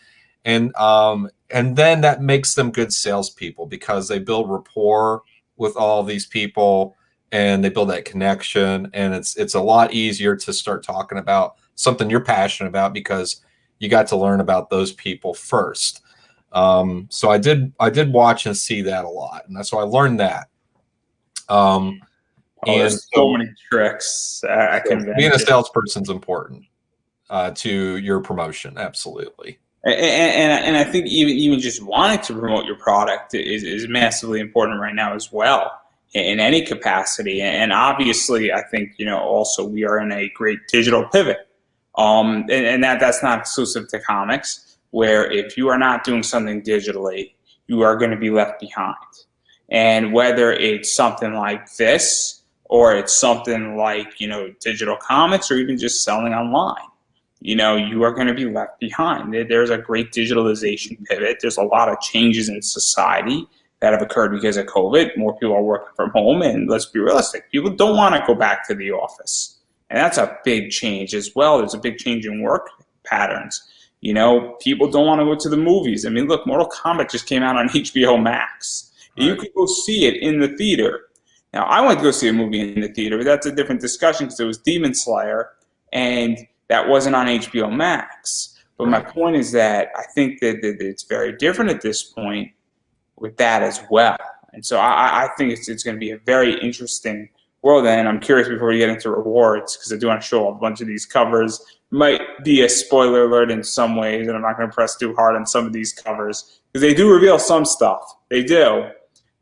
and then that makes them good salespeople, because they build rapport with all these people and they build that connection, and it's a lot easier to start talking about something you're passionate about because you got to learn about those people first. So I did watch and see that a lot, and that's why I learned that. There's so many tricks at convention. Being a salesperson is important to your promotion, absolutely. And I think even just wanting to promote your product is massively important right now as well, in any capacity. And obviously, I think also we are in a great digital pivot. And that's not exclusive to comics, where if you are not doing something digitally, you are going to be left behind. And whether it's something like this, or it's something like, digital comics, or even just selling online, you are going to be left behind. There's a great digitalization pivot. There's a lot of changes in society that have occurred because of COVID. More people are working from home, and let's be realistic, people don't want to go back to the office. And that's a big change as well. There's a big change in work patterns. People don't want to go to the movies. I mean, look, Mortal Kombat just came out on HBO Max. You Right. could go see it in the theater. Now, I went to go see a movie in the theater, but that's a different discussion because it was Demon Slayer, and that wasn't on HBO Max. But my Right. point is that I think that it's very different at this point with that as well. And so I think it's going to be a very interesting world. And I'm curious before we get into rewards, because I do want to show a bunch of these covers. Might be a spoiler alert in some ways, and I'm not going to press too hard on some of these covers because they do reveal some stuff. They do.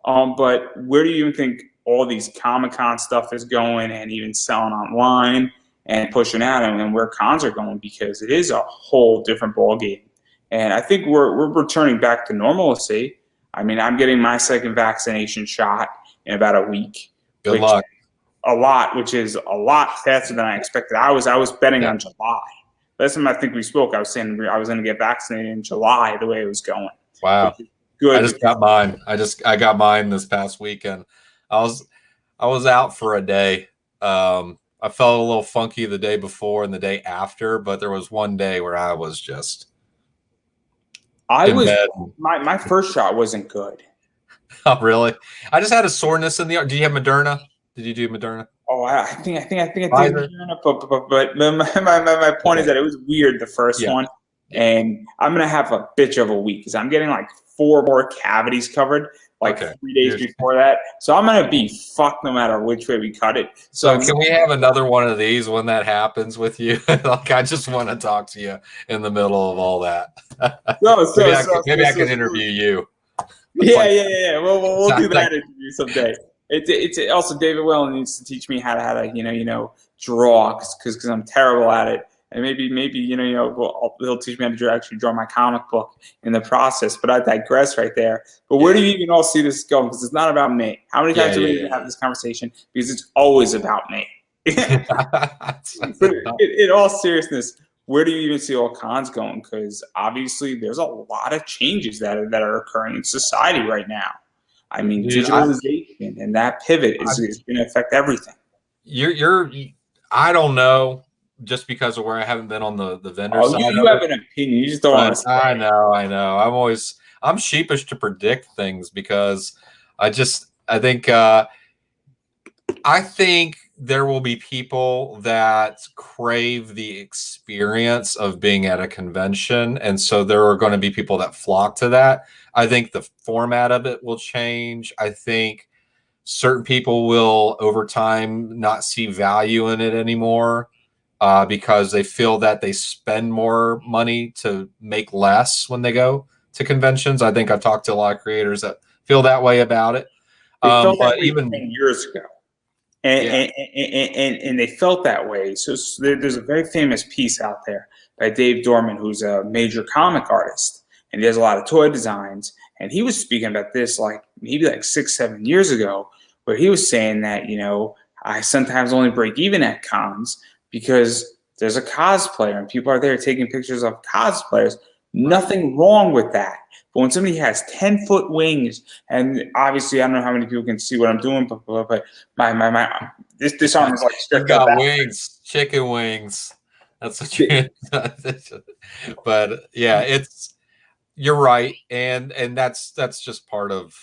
But where do you even think all these Comic-Con stuff is going, and even selling online and pushing out, and where cons are going? Because it is a whole different ballgame. And I think we're returning back to normalcy. I mean, I'm getting my second vaccination shot in about a week. Good luck. Which is a lot faster than I expected. I was betting on July. Last time I think we spoke, I was saying I was going to get vaccinated in July the way it was going. Wow. Good. I just got mine. I got mine this past weekend. I was out for a day. I felt a little funky the day before and the day after, but there was one day where I was just in bed. My first shot wasn't good. Oh, really? I just had a soreness in the arm. Do you have Moderna? Did you do Moderna? Oh, I think I did Moderna, but my point is that it was weird the first one, and I'm gonna have a bitch of a week because I'm getting like 4 more cavities covered like 3 days before that, so I'm gonna be fucked no matter which way we cut it. So can we have another one of these when that happens with you? Like, I just want to talk to you in the middle of all that. Maybe I can interview you. Yeah. We'll do that interview someday. It's also David Wellen needs to teach me how to draw because I'm terrible at it, and maybe he'll teach me how to actually draw my comic book in the process. But I digress right there. But where do you even all see this going? Because it's not about me. How many times do we have this conversation? Because it's always about me. But in all seriousness, where do you even see all cons going? Because obviously there's a lot of changes that are occurring in society right now. I mean, digitalization and that pivot is going to affect everything. I don't know, just because of where I haven't been on the vendor side. You have an opinion. You just don't want to say. I know. I'm sheepish to predict things because I think there will be people that crave the experience of being at a convention. And so there are going to be people that flock to that. I think the format of it will change. I think certain people will, over time, not see value in it anymore because they feel that they spend more money to make less when they go to conventions. I think I've talked to a lot of creators that feel that way about it. They felt that way even 10 years ago. And they felt that way. So there's a very famous piece out there by Dave Dorman, who's a major comic artist, and he does a lot of toy designs. And he was speaking about this maybe 6-7 years ago, where he was saying that I sometimes only break even at cons because there's a cosplayer and people are there taking pictures of cosplayers. Nothing wrong with that. But when somebody has 10-foot wings, and obviously I don't know how many people can see what I'm doing, but this arm is You've got wings, chicken wings. That's what you. But yeah, you're right, and that's just part of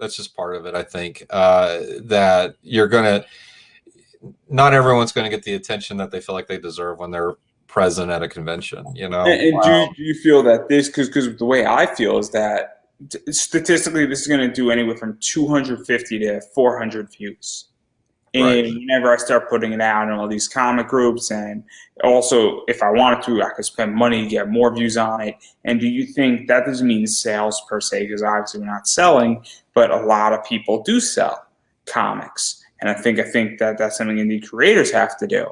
it. I think that not everyone's gonna get the attention that they feel like they deserve when they're present at a convention, And do you feel that this, because the way I feel is that statistically this is going to do anywhere from 250 to 400 views. And whenever I start putting it out in all these comic groups, and also if I wanted to, I could spend money to get more views on it. And do you think that doesn't mean sales per se, because obviously we're not selling, but a lot of people do sell comics. And I think that that's something indie creators have to do.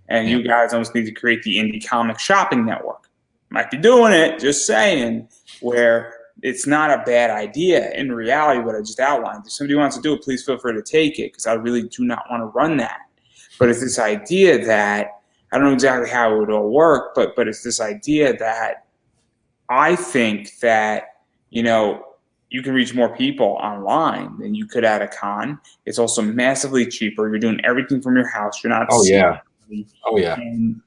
And you guys almost need to create the indie comic shopping network. Might be doing it, just saying, where it's not a bad idea in reality what I just outlined. If somebody wants to do it, please feel free to take it, because I really do not want to run that. But it's this idea that, I don't know exactly how it would all work, but it's this idea that I think that, you can reach more people online than you could at a con. It's also massively cheaper. You're doing everything from your house. You're not And,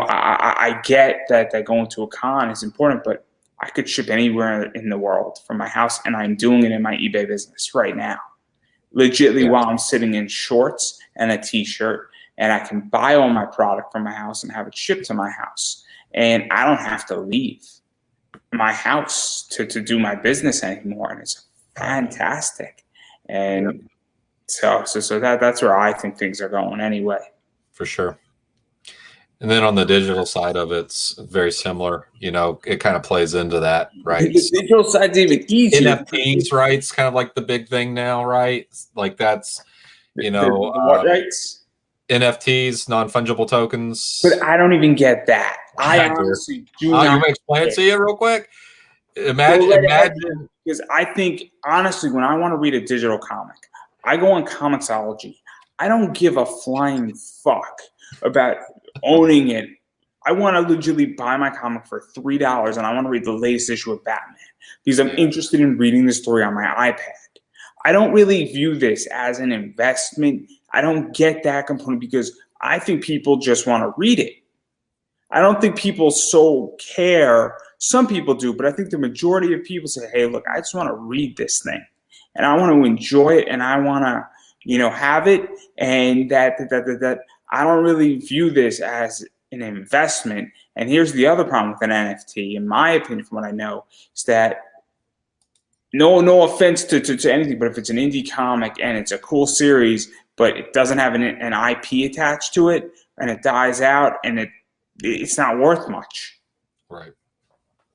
I get that going to a con is important, but I could ship anywhere in the world from my house, and I'm doing it in my eBay business right now. Legitly, while I'm sitting in shorts and a t-shirt, and I can buy all my product from my house and have it shipped to my house. And I don't have to leave my house to do my business anymore. And it's fantastic. And so that's where I think things are going anyway. For sure. And then on the digital side of it's very similar. You know, it kind of plays into that, right? The digital side's even easier. NFTs, right? It's kind of like the big thing now, right? Like that's, you know, the what rights? NFTs, non-fungible tokens. But I don't even get that. I honestly do not. You may explain it to you real quick. Imagine, because I think honestly, when I want to read a digital comic, I go on Comixology. I don't give a flying fuck about owning it. I want to legitimately buy my comic for $3, and I want to read the latest issue of Batman because I'm interested in reading the story on my iPad. I don't really view this as an investment. I don't get that component because I think people just want to read it. I don't think people so care. Some people do, but I think the majority of people say, hey, look, I just want to read this thing and I want to enjoy it and I want to, you know, have it. And that I don't really view this as an investment. And here's the other problem with an NFT, in my opinion, from what I know, is that no offense to anything, but if it's an indie comic and it's a cool series, but it doesn't have an IP attached to it and it dies out and it's not worth much. Right.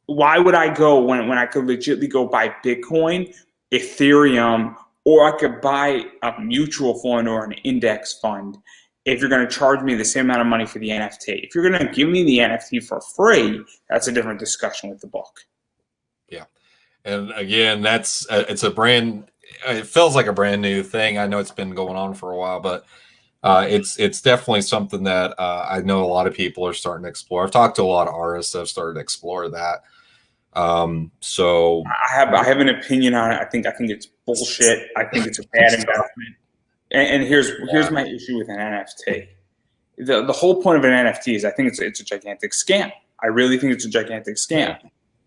Why would I go when I could legitimately go buy Bitcoin, Ethereum, or I could buy a mutual fund or an index fund if you're going to charge me the same amount of money for the NFT? If you're going to give me the NFT for free, that's a different discussion with the book. Yeah. And again, it feels like a brand new thing. I know it's been going on for a while, but it's definitely something that I know a lot of people are starting to explore. I've talked to a lot of artists that have started to explore that. So I have an opinion on it. I think it's bullshit. I think it's a bad investment. And here's my issue with an NFT. The whole point of an NFT is I think it's a gigantic scam. I really think it's a gigantic scam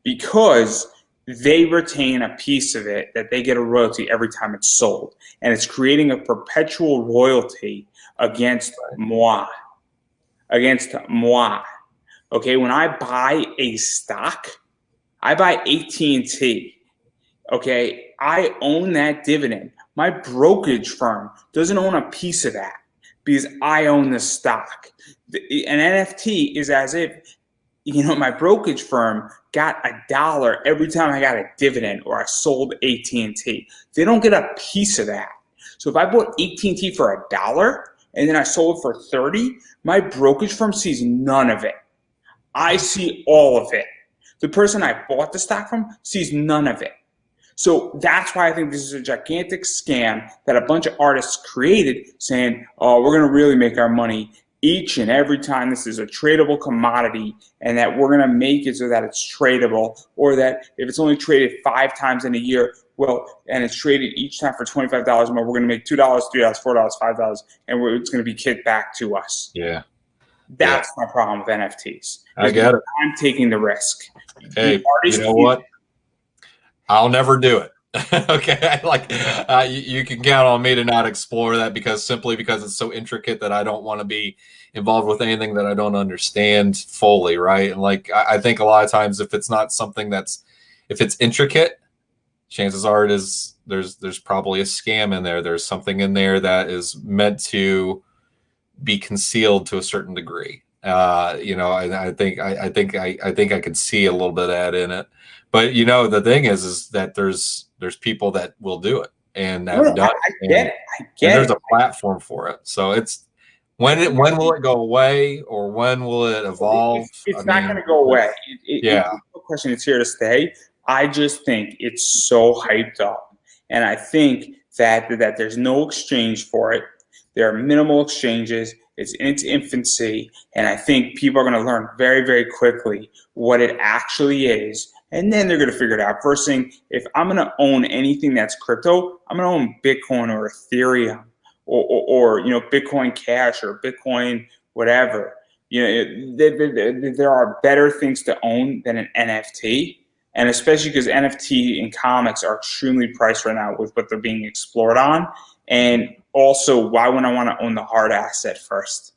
because they retain a piece of it that they get a royalty every time it's sold. And it's creating a perpetual royalty against moi. Okay, when I buy a stock, I buy AT&T. Okay, I own that dividend. My brokerage firm doesn't own a piece of that because I own the stock. An NFT is as if, you know, my brokerage firm got $1 every time I got a dividend or I sold AT&T. They don't get a piece of that. So if I bought AT&T for $1 and then I sold it for 30, my brokerage firm sees none of it. I see all of it. The person I bought the stock from sees none of it. So that's why I think this is a gigantic scam that a bunch of artists created saying, oh, we're going to really make our money each and every time this is a tradable commodity and that we're going to make it so that it's tradable, or that if it's only traded 5 times in a year, well, and it's traded each time for $25 more, we're going to make $2, $3, $4, $5, and it's going to be kicked back to us. Yeah. That's my problem with NFTs. I get it. I'm taking the risk. Hey, you know what? I'll never do it. Okay, you can count on me to not explore that simply because it's so intricate that I don't want to be involved with anything that I don't understand fully, right? And I think a lot of times if it's not something if it's intricate, chances are there's probably a scam in there. There's something in there that is meant to be concealed to a certain degree. You know, I think I can see a little bit of that in it. But you know, the thing is that there's people that will do it and have done it. I get it. There's a platform for it. So it's when will it go away, or when will it evolve? It's not going to go away. No question, it's here to stay. I just think it's so hyped up, and I think that there's no exchange for it. There are minimal exchanges. It's in its infancy, and I think people are going to learn very, very quickly what it actually is, and then they're going to figure it out. First thing, if I'm going to own anything that's crypto, I'm going to own Bitcoin or Ethereum or you know, Bitcoin Cash or Bitcoin whatever. You know, there are better things to own than an NFT. And especially because NFT and comics are extremely priced right now with what they're being explored on. And also, why would I want to own the hard asset first?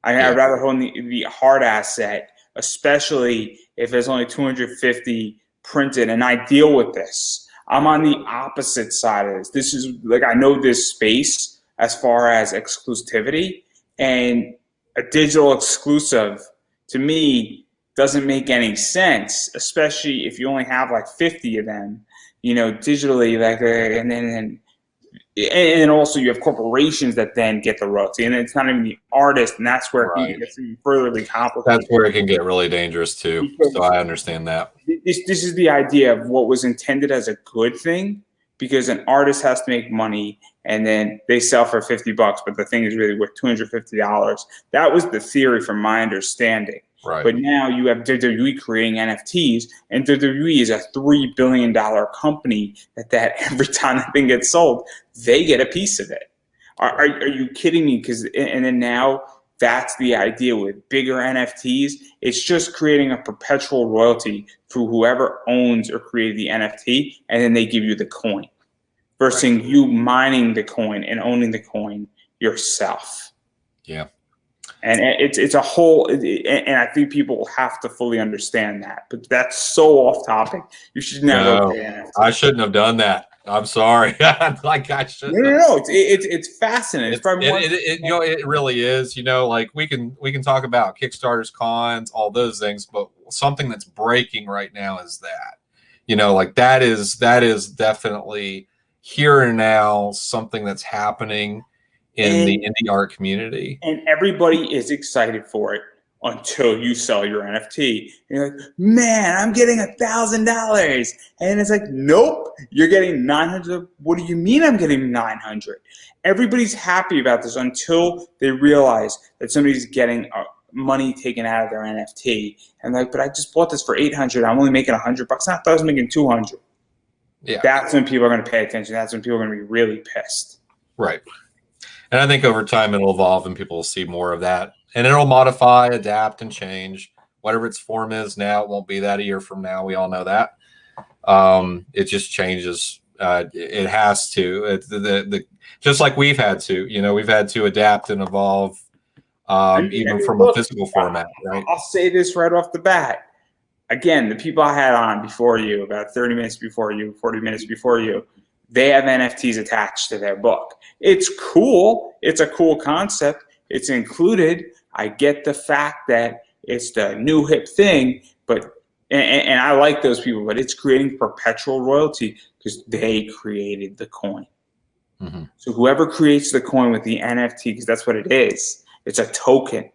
I'd rather own the hard asset, especially if there's only 250 printed. And I deal with this. I'm on the opposite side of this. This is like, I know this space as far as exclusivity, and a digital exclusive to me doesn't make any sense, especially if you only have like 50 of them, digitally, like, and also you have corporations that then get the royalty, and it's not even the artist, and that's where it gets even furtherly complicated. That's where it can get really dangerous too. So I understand that. This is the idea of what was intended as a good thing, because an artist has to make money, and then they sell for $50, but the thing is really worth $250. That was the theory, from my understanding. Right. But now you have WWE creating NFTs, and WWE is a $3 billion company that every time the thing gets sold, they get a piece of it. Are you kidding me? And then now that's the idea with bigger NFTs. It's just creating a perpetual royalty through whoever owns or created the NFT, and then they give you the coin, versus you mining the coin and owning the coin yourself. Yeah. And it's a whole, and I think people have to fully understand that. But that's so off topic. You should never pay NFT. I shouldn't have done that. I'm sorry. Like, I shouldn't. No. It's fascinating. It really is. Like, we can talk about Kickstarters, cons, all those things, but something that's breaking right now is that. Like, that is definitely here and now something that's happening in the indie art community. And everybody is excited for it until you sell your NFT. And you're like, man, I'm getting $1,000. And it's like, nope, you're getting 900. What do you mean I'm getting 900? Everybody's happy about this until they realize that somebody's getting money taken out of their NFT. And like, but I just bought this for 800. I'm only making $100. I thought I was making 200. Yeah. That's when people are going to pay attention. That's when people are going to be really pissed. Right. And I think over time it'll evolve and people will see more of that. And it'll modify, adapt, and change. Whatever its form is now, it won't be that a year from now. We all know that. It just changes. It has to. Just like we've had to. We've had to adapt and evolve, even from a physical format. Right? I'll say this right off the bat. Again, the people I had on before you, about 30 minutes before you, 40 minutes before you, they have NFTs attached to their book. It's cool. It's a cool concept. It's included. I get the fact that it's the new hip thing, and I like those people, but it's creating perpetual royalty because they created the coin. Mm-hmm. So whoever creates the coin with the NFT, because that's what it is, it's a token.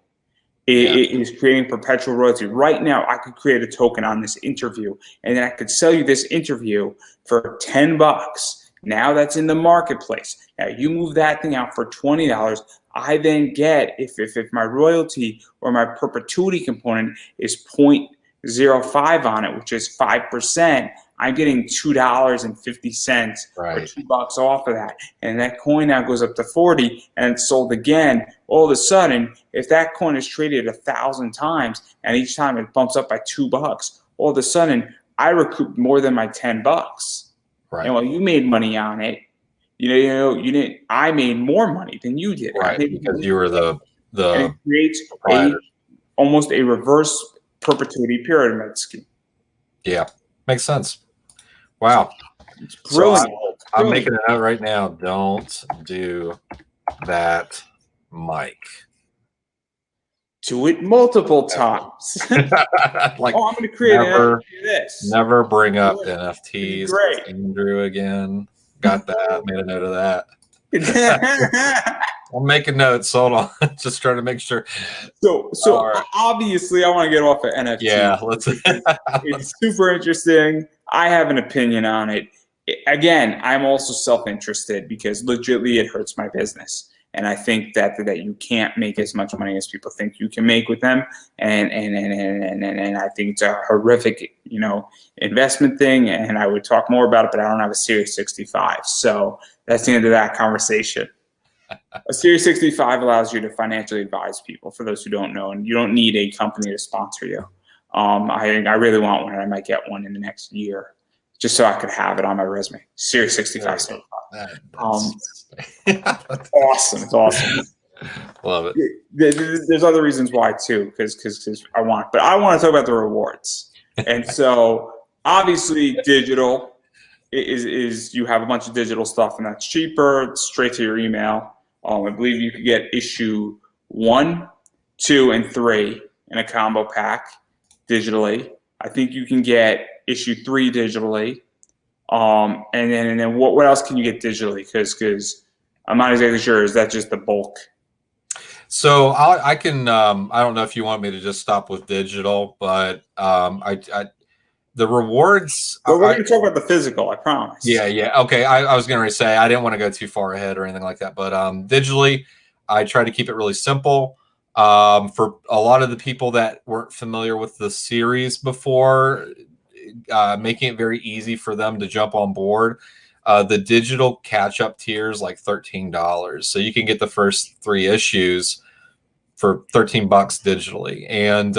It is creating perpetual royalty. Right now, I could create a token on this interview, and then I could sell you this interview for $10. Now that's in the marketplace. Now you move that thing out for $20. I then get, if my royalty or my perpetuity component is 0.05 on it, which is 5%, I'm getting $2.50 or $2 off of that. And that coin now goes up to 40 and it's sold again. All of a sudden, if that coin is traded 1,000 times and each time it bumps up by $2, all of a sudden I recoup more than my $10. Right. And while you made money on it, you didn't. I made more money than you did. Right, because you were the. And it creates almost a reverse perpetuity pyramid scheme. Yeah, makes sense. Wow, it's brilliant. So I'm making a note right now. Don't do that, Mike. Do it multiple times. Like, I'm going to create this. Never bring up NFTs. Great. Andrew again. Got that. Made a note of that. I'm making notes. Hold on. Just trying to make sure. So right. Obviously, I want to get off of NFT. Yeah, it's super interesting. I have an opinion on it. Again, I'm also self-interested because legitimately it hurts my business. And I think that you can't make as much money as people think you can make with them. And I think it's a horrific, investment thing. And I would talk more about it, but I don't have a Series 65. So that's the end of that conversation. A Series 65 allows you to financially advise people, for those who don't know, and you don't need a company to sponsor you. I really want one, and I might get one in the next year, just so I could have it on my resume. Series 65. Awesome. It's awesome. Love it. There's other reasons why too, because I want, but I want to talk about the rewards. And so obviously digital is you have a bunch of digital stuff, and that's cheaper. It's straight to your email. I believe you could get issue 1, 2, and 3 in a combo pack digitally. I think you can get issue 3 digitally. And then what else can you get digitally? Because I'm not exactly sure. Is that just the bulk? So I can I don't know if you want me to just stop with digital, but the rewards. Well, we're going to talk about the physical, I promise. Yeah. Okay. I was going to say I didn't want to go too far ahead or anything like that, but digitally, I try to keep it really simple. For a lot of the people that weren't familiar with the series before, making it very easy for them to jump on board. The digital catch-up tier is like $13, so you can get the first 3 issues for $13 digitally, and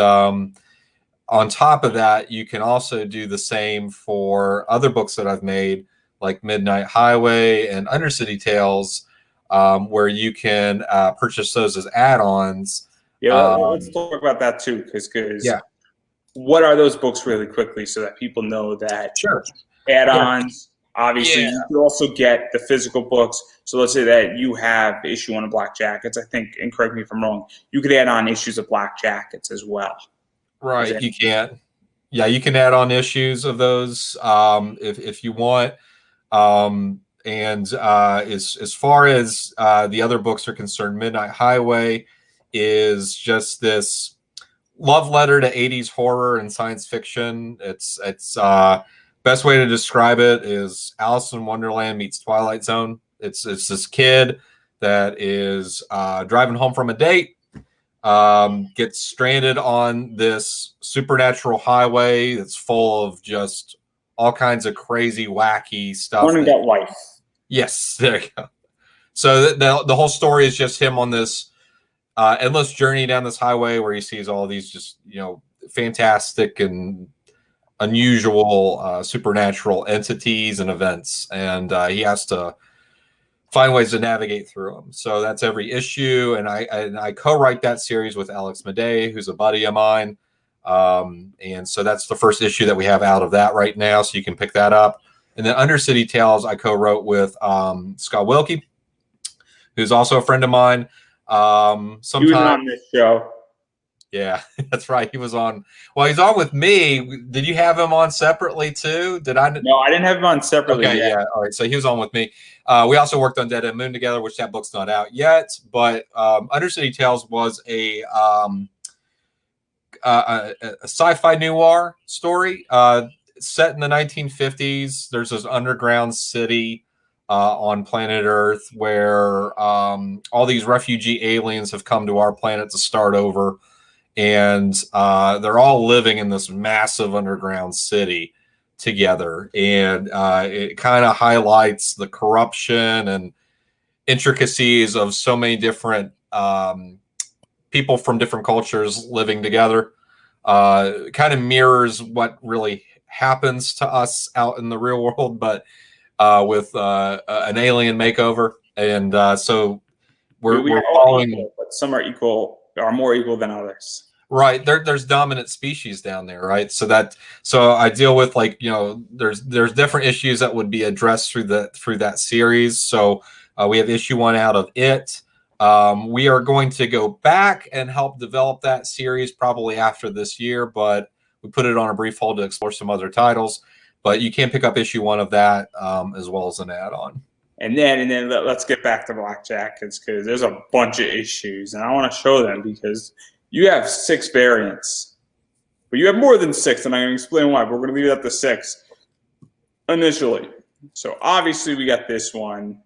on top of that, you can also do the same for other books that I've made, like Midnight Highway and Undercity Tales, where you can purchase those as add-ons. Yeah, let's talk about that too, because yeah. What are those books really quickly, so that people know that Sure. add-ons, obviously, Yeah. you can also get the physical books. So let's say that you have issue 1 of Black Jackets, I think, and correct me if I'm wrong, you could add on issues of Black Jackets as well. Right, you can. Yeah, you can add on issues of those if you want. And as far as the other books are concerned, Midnight Highway is just this love letter to 80s horror and science fiction. It's best way to describe it is Alice in Wonderland meets Twilight Zone. It's this kid that is driving home from a date, gets stranded on this supernatural highway that's full of just all kinds of crazy, wacky stuff. Learning about life. Yes, there you go. So the whole story is just him on this endless journey down this highway where he sees all these just, fantastic and unusual supernatural entities and events, and he has to find ways to navigate through them. So that's every issue, and I co-write that series with Alex Madej, who's a buddy of mine, and so that's the first issue that we have out of that right now, so you can pick that up. And then Undercity Tales I co-wrote with Scott Wilkie, who's also a friend of mine. He was on this show. Yeah, that's right. He was on. Well, he's on with me. Did you have him on separately too? Did I? No, I didn't have him on separately. Okay, yeah. All right. So he was on with me. We also worked on Dead End Moon together, which that book's not out yet. But Undercity Tales was a sci-fi noir story set in the 1950s. There's this underground city on planet Earth where all these refugee aliens have come to our planet to start over. And they're all living in this massive underground city together. And it kind of highlights the corruption and intricacies of so many different people from different cultures living together. Kind of mirrors what really happens to us out in the real world, but with an alien makeover. And so we're following. Equal, but some are more equal than others. Right. There's dominant species down there, right? So I deal with there's different issues that would be addressed through that series. So we have issue 1 out of it. We are going to go back and help develop that series probably after this year, but we put it on a brief hold to explore some other titles. But you can pick up issue 1 of that as well as an add-on. And then let's get back to Black Jackets, because there's a bunch of issues, and I want to show them because you have 6 variants, but you have more than 6, and I'm going to explain why. But we're going to leave it at the 6 initially. So obviously we got this one,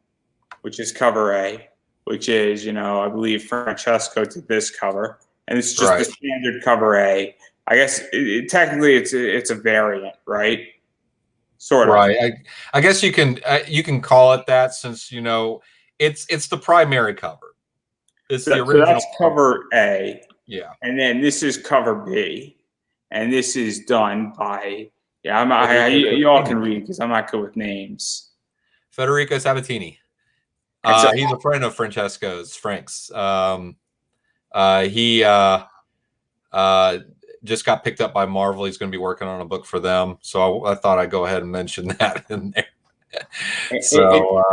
which is cover A, which is, I believe Francesco did this cover, and it's just the standard cover A. I guess technically it's a variant, right? Sort of. Right. I guess you can call it that, since it's the primary cover. It's the original. So that's cover A. Yeah. And then this is cover B. and this is done by you all can read because I'm not good with names. Federico Sabatini. So, He's a friend of Frank's. He just got picked up by Marvel. He's going to be working on a book for them. So I thought I'd go ahead and mention that in there. So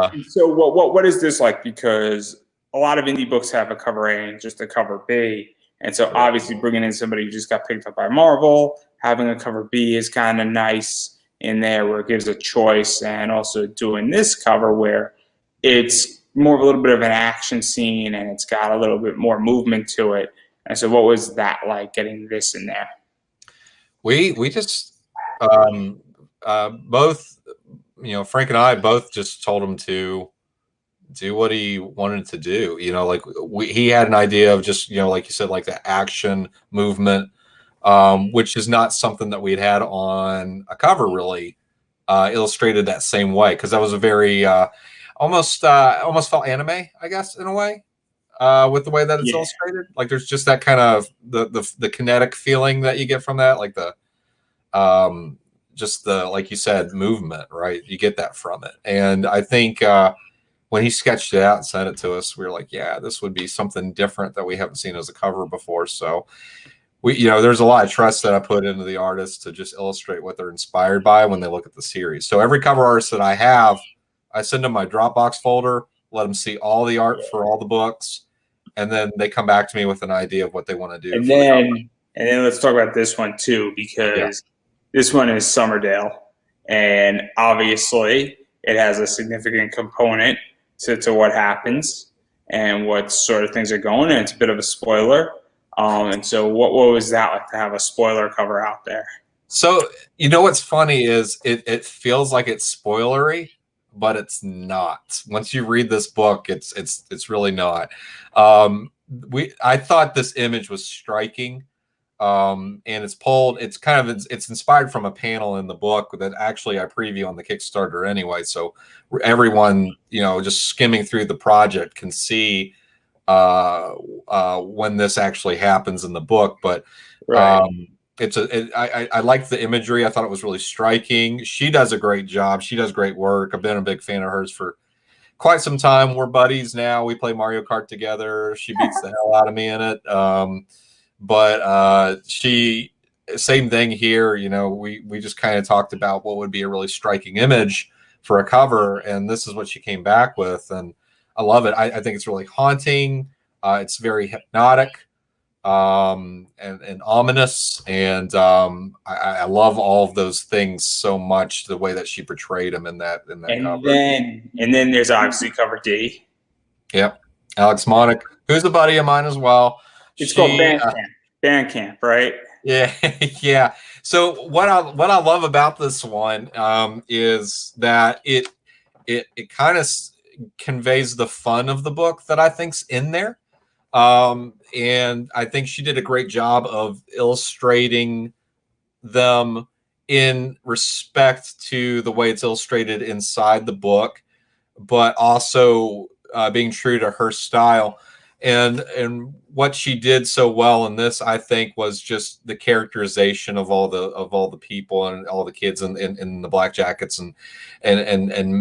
what is this like? Because a lot of indie books have a cover A and just a cover B. And so obviously bringing in somebody who just got picked up by Marvel, having a cover B is kind of nice in there where it gives a choice, and also doing this cover where it's more of a little bit of an action scene and it's got a little bit more movement to it. And so what was that like getting this in there? We just both, Frank and I both just told him to do what he wanted to do. Like he had an idea of just, like you said, like the action movement, which is not something that we'd had on a cover really illustrated that same way, because that was a very almost felt anime, I guess, in a way, with the way that it's illustrated. Like there's just that kind of the kinetic feeling that you get from that, like the just the, like you said, movement, right? You get that from it. And I think when he sketched it out and sent it to us, we were like, yeah, this would be something different that we haven't seen as a cover before. So there's a lot of trust that I put into the artists to just illustrate what they're inspired by when they look at the series. So every cover artist that I have, I send them my Dropbox folder, let them see all the art for all the books, and then they come back to me with an idea of what they want to do. And then let's talk about this one too, because this one is Summerdale, and obviously it has a significant component to what happens and what sort of things are going, and it's a bit of a spoiler. And so what was that like to have a spoiler cover out there? So, what's funny is it feels like it's spoilery, but it's not. Once you read this book, it's really not. I thought this image was striking. And it's inspired from a panel in the book that actually I preview on the Kickstarter anyway. So everyone, just skimming through the project can see when this actually happens in the book. But I liked the imagery. I thought it was really striking. She does a great job. She does great work. I've been a big fan of hers for quite some time. We're buddies now. We play Mario Kart together. She beats the hell out of me in it. But same thing here. We just kind of talked about what would be a really striking image for a cover, and this is what she came back with, and I love it. I think it's really haunting. It's very hypnotic, and ominous, and I love all of those things so much. The way that she portrayed them in that cover. And then there's obviously cover D. Yep, Alex Monick, who's a buddy of mine as well. It's called Bandcamp, right? Yeah, yeah. So what I love about this one is that it kind of conveys the fun of the book that I think's in there, and I think she did a great job of illustrating them in respect to the way it's illustrated inside the book, but also being true to her style. And what she did so well in this, I think, was just the characterization of all the people and all the kids in the black jackets, and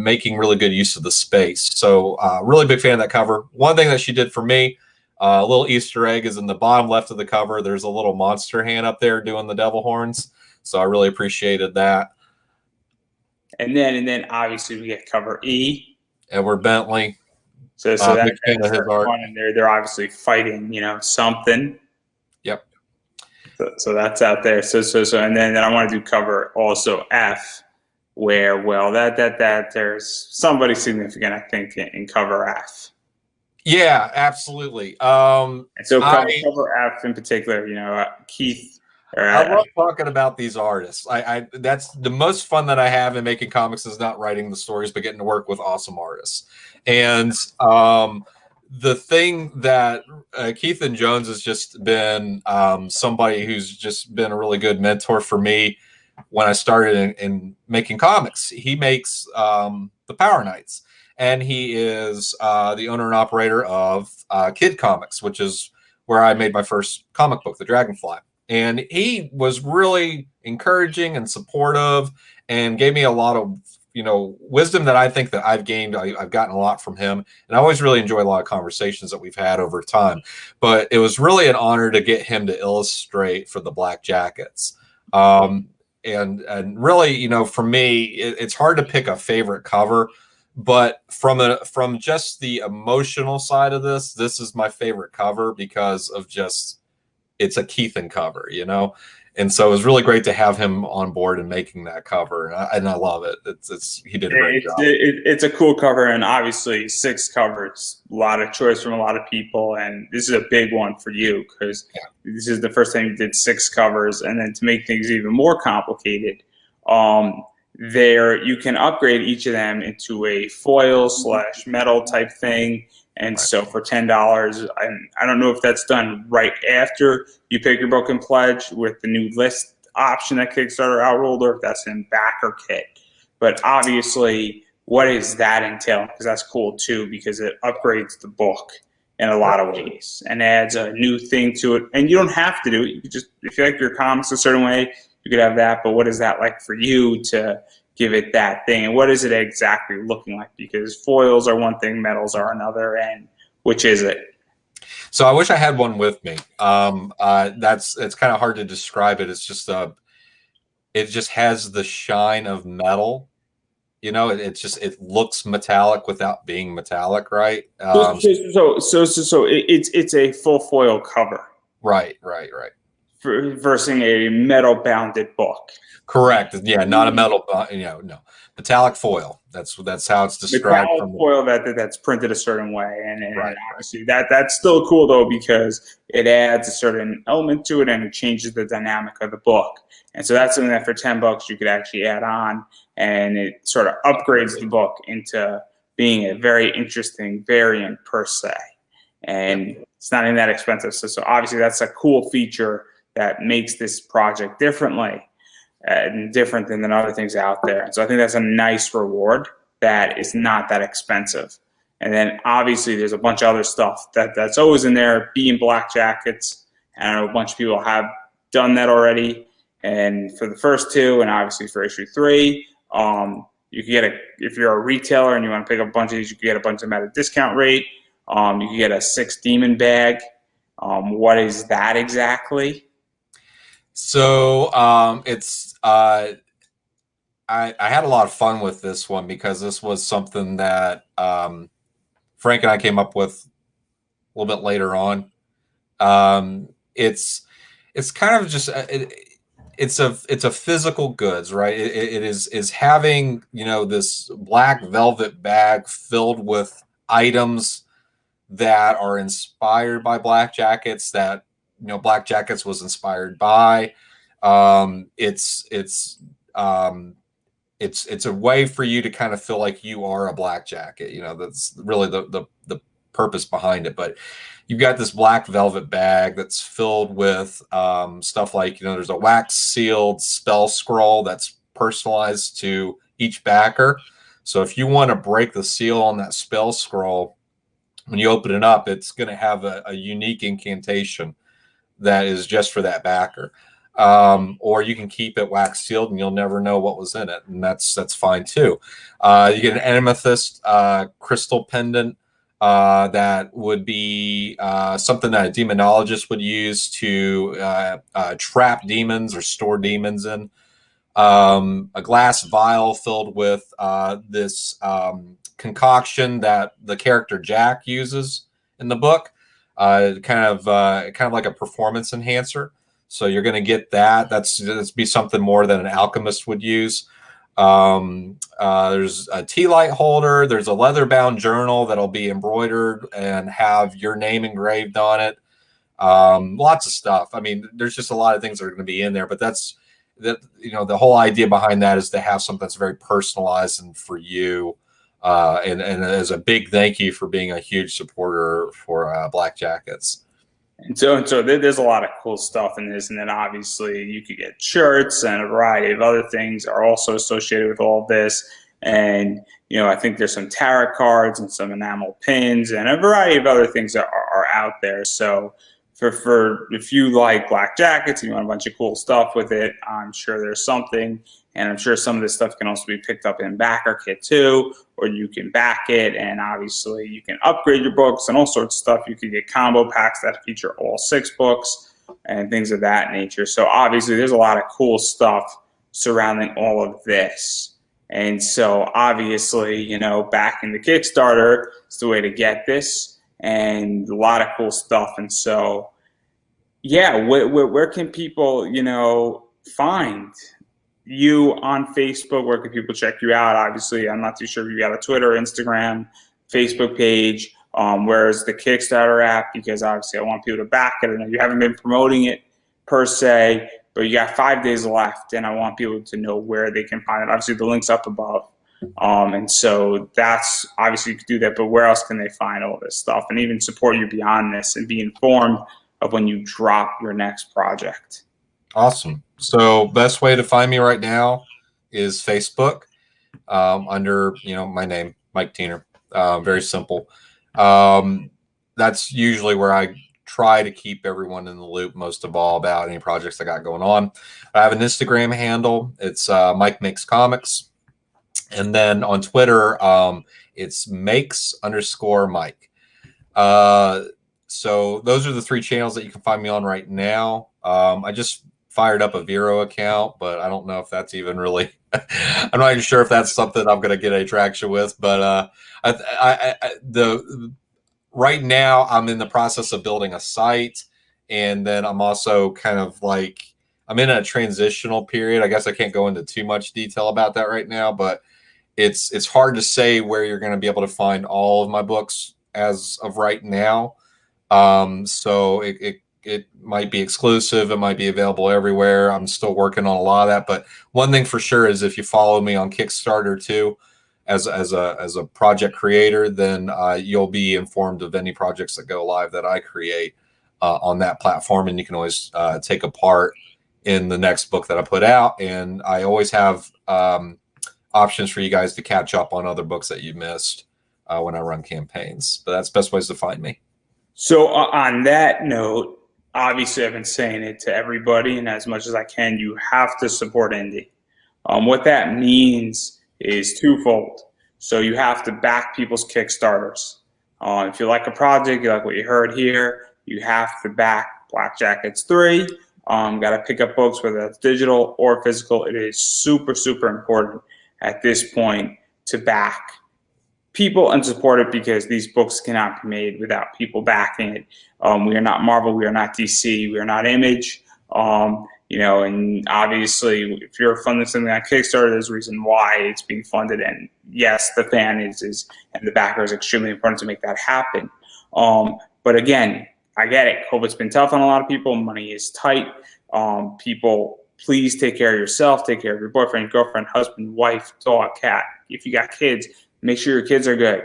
making really good use of the space. So really big fan of that cover. One thing that she did for me, a little Easter egg, is in the bottom left of the cover. There's a little monster hand up there doing the devil horns. So I really appreciated that. And then obviously we get cover E. Edward Bentley. So that's fun, and they're obviously fighting, something. Yep. So that's out there. So and then I want to do cover also F, where that there's somebody significant, I think, in cover F. Yeah, absolutely. And so cover F in particular, Keith. I love talking about these artists. That's the most fun that I have in making comics, is not writing the stories, but getting to work with awesome artists. And the thing that Keith Jones has just been somebody who's just been a really good mentor for me when I started in making comics. He makes the Power Knights, and he is the owner and operator of Kid Comics, which is where I made my first comic book, The Dragonfly. And he was really encouraging and supportive and gave me a lot of, wisdom that I think that I've gained. I've gotten a lot from him, and I always really enjoy a lot of conversations that we've had over time. But it was really an honor to get him to illustrate for the Black Jackets. And really, for me, it's hard to pick a favorite cover, but from just the emotional side of this is my favorite cover because of just it's a Keithan cover, and so it was really great to have him on board and making that cover, and I love it. He did a great job. It's a cool cover, and obviously 6 covers, a lot of choice from a lot of people, and this is a big one for you because this is the first time you did 6 covers, and then to make things even more complicated, there you can upgrade each of them into a foil / metal type thing. And so for $10, I don't know if that's done right after you pick your book and pledge with the new list option that Kickstarter outrolled, or if that's in backer kit. But obviously, what does that entail? Because that's cool too, because it upgrades the book in a lot of ways and adds a new thing to it. And you don't have to do it. You could just, if you like your comics a certain way, you could have that. But what is that like for you to give it that thing, and what is it exactly looking like? Because foils are one thing, metals are another, and which is it? So I wish I had one with me. It's kind of hard to describe it. It's just it just has the shine of metal. It looks metallic without being metallic, right? So it's a full foil cover, right. Versus a metal bounded book. Correct. Yeah, not a metal, no, metallic foil. That's how it's described. Metallic foil that's printed a certain way, and obviously that's still cool though because it adds a certain element to it and it changes the dynamic of the book. And so that's something that for $10 you could actually add on, and it sort of upgrades the book into being a very interesting variant per se. And it's not even that expensive. So obviously that's a cool feature that makes this project different than other things out there. And so I think that's a nice reward that is not that expensive. And then obviously there's a bunch of other stuff that's always in there, being Black Jackets. And I know a bunch of people have done that already. And for the first 2, and obviously for issue 3, you can get if you're a retailer and you want to pick up a bunch of these, you can get a bunch of them at a discount rate. You can get a 6 demon bag. What is that exactly? So I had a lot of fun with this one because this was something that Frank and I came up with a little bit later on. It's kind of just it's a physical goods, right? It is having this black velvet bag filled with items that are inspired by Black Jackets that Black Jackets was inspired by. It's a way for you to kind of feel like you are a Black Jacket. That's really the purpose behind it. But you've got this black velvet bag that's filled with stuff like, there's a wax sealed spell scroll that's personalized to each backer. So if you want to break the seal on that spell scroll, when you open it up, it's going to have a unique incantation that is just for that backer. Or you can keep it wax sealed and you'll never know what was in it. And that's fine too. You get an amethyst crystal pendant that would be something that a demonologist would use to trap demons or store demons in. A glass vial filled with this concoction that the character Jack uses in the book, kind of like a performance enhancer. So you're going to get that. That's be something more than an alchemist would use. There's a tea light holder. There's a leather-bound journal that'll be embroidered and have your name engraved on it. Lots of stuff. I mean, there's just a lot of things that are going to be in there. But the whole idea behind that is to have something that's very personalized and for you. And as a big thank you for being a huge supporter for Black Jackets. And so there's a lot of cool stuff in this, and then obviously you could get shirts and a variety of other things are also associated with all this. And I think there's some tarot cards and some enamel pins and a variety of other things that are out there. So for if you like black jackets and you want a bunch of cool stuff with it, I'm sure there's something. And I'm sure some of this stuff can also be picked up in backer kit too, or you can back it, and obviously you can upgrade your books and all sorts of stuff. You can get combo packs that feature all 6 books and things of that nature. So obviously there's a lot of cool stuff surrounding all of this. And so obviously, you know, backing the Kickstarter is the way to get this, and a lot of cool stuff. And so, yeah, where can people, you know, find you on Facebook? Where can people check you out? Obviously, I'm not too sure if you got a Twitter, Instagram, Facebook page. Where's the Kickstarter app? Because obviously I want people to back it. I know you haven't been promoting it per se, but you got 5 days left, and I want people to know where they can find it. Obviously, the link's up above. And so that's obviously you can do that, but where else can they find all this stuff and even support you beyond this and be informed of when you drop your next project? Awesome. So best way to find me right now is Facebook, under, you know, my name, Mike Teener. Very simple. That's usually where I try to keep everyone in the loop, most of all, about any projects I got going on. I have an Instagram handle. It's Mike Makes Comics. And then on Twitter, it's makes_Mike. So those are the 3 channels that you can find me on right now. I just fired up a Vero account, but I don't know if that's even really, I'm not even sure if that's something I'm going to get any traction with, but right now I'm in the process of building a site, and then I'm also kind of like, I'm in a transitional period. I guess I can't go into too much detail about that right now, but it's hard to say where you're going to be able to find all of my books as of right now. So it might be exclusive. It might be available everywhere. I'm still working on a lot of that. But one thing for sure is if you follow me on Kickstarter too, as a project creator, then you'll be informed of any projects that go live that I create on that platform. And you can always take a part in the next book that I put out. And I always have options for you guys to catch up on other books that you missed when I run campaigns. But that's the best ways to find me. So on that note, obviously I've been saying it to everybody, and as much as I can, you have to support indie. What that means is twofold. So you have to back people's Kickstarters. If you like a project, you like what you heard here, you have to back Black Jackets 3. Got to pick up books, whether that's digital or physical. It is super, super important at this point to back people and support it, because these books cannot be made without people backing it. We are not Marvel, we are not DC, we are not Image. You know, and obviously, if you're funding something on Kickstarter, there's a reason why it's being funded. And yes, the fan is and the backer is extremely important to make that happen. But again, I get it. COVID's been tough on a lot of people. Money is tight. People, please take care of yourself. Take care of your boyfriend, girlfriend, husband, wife, dog, cat. If you got kids, make sure your kids are good.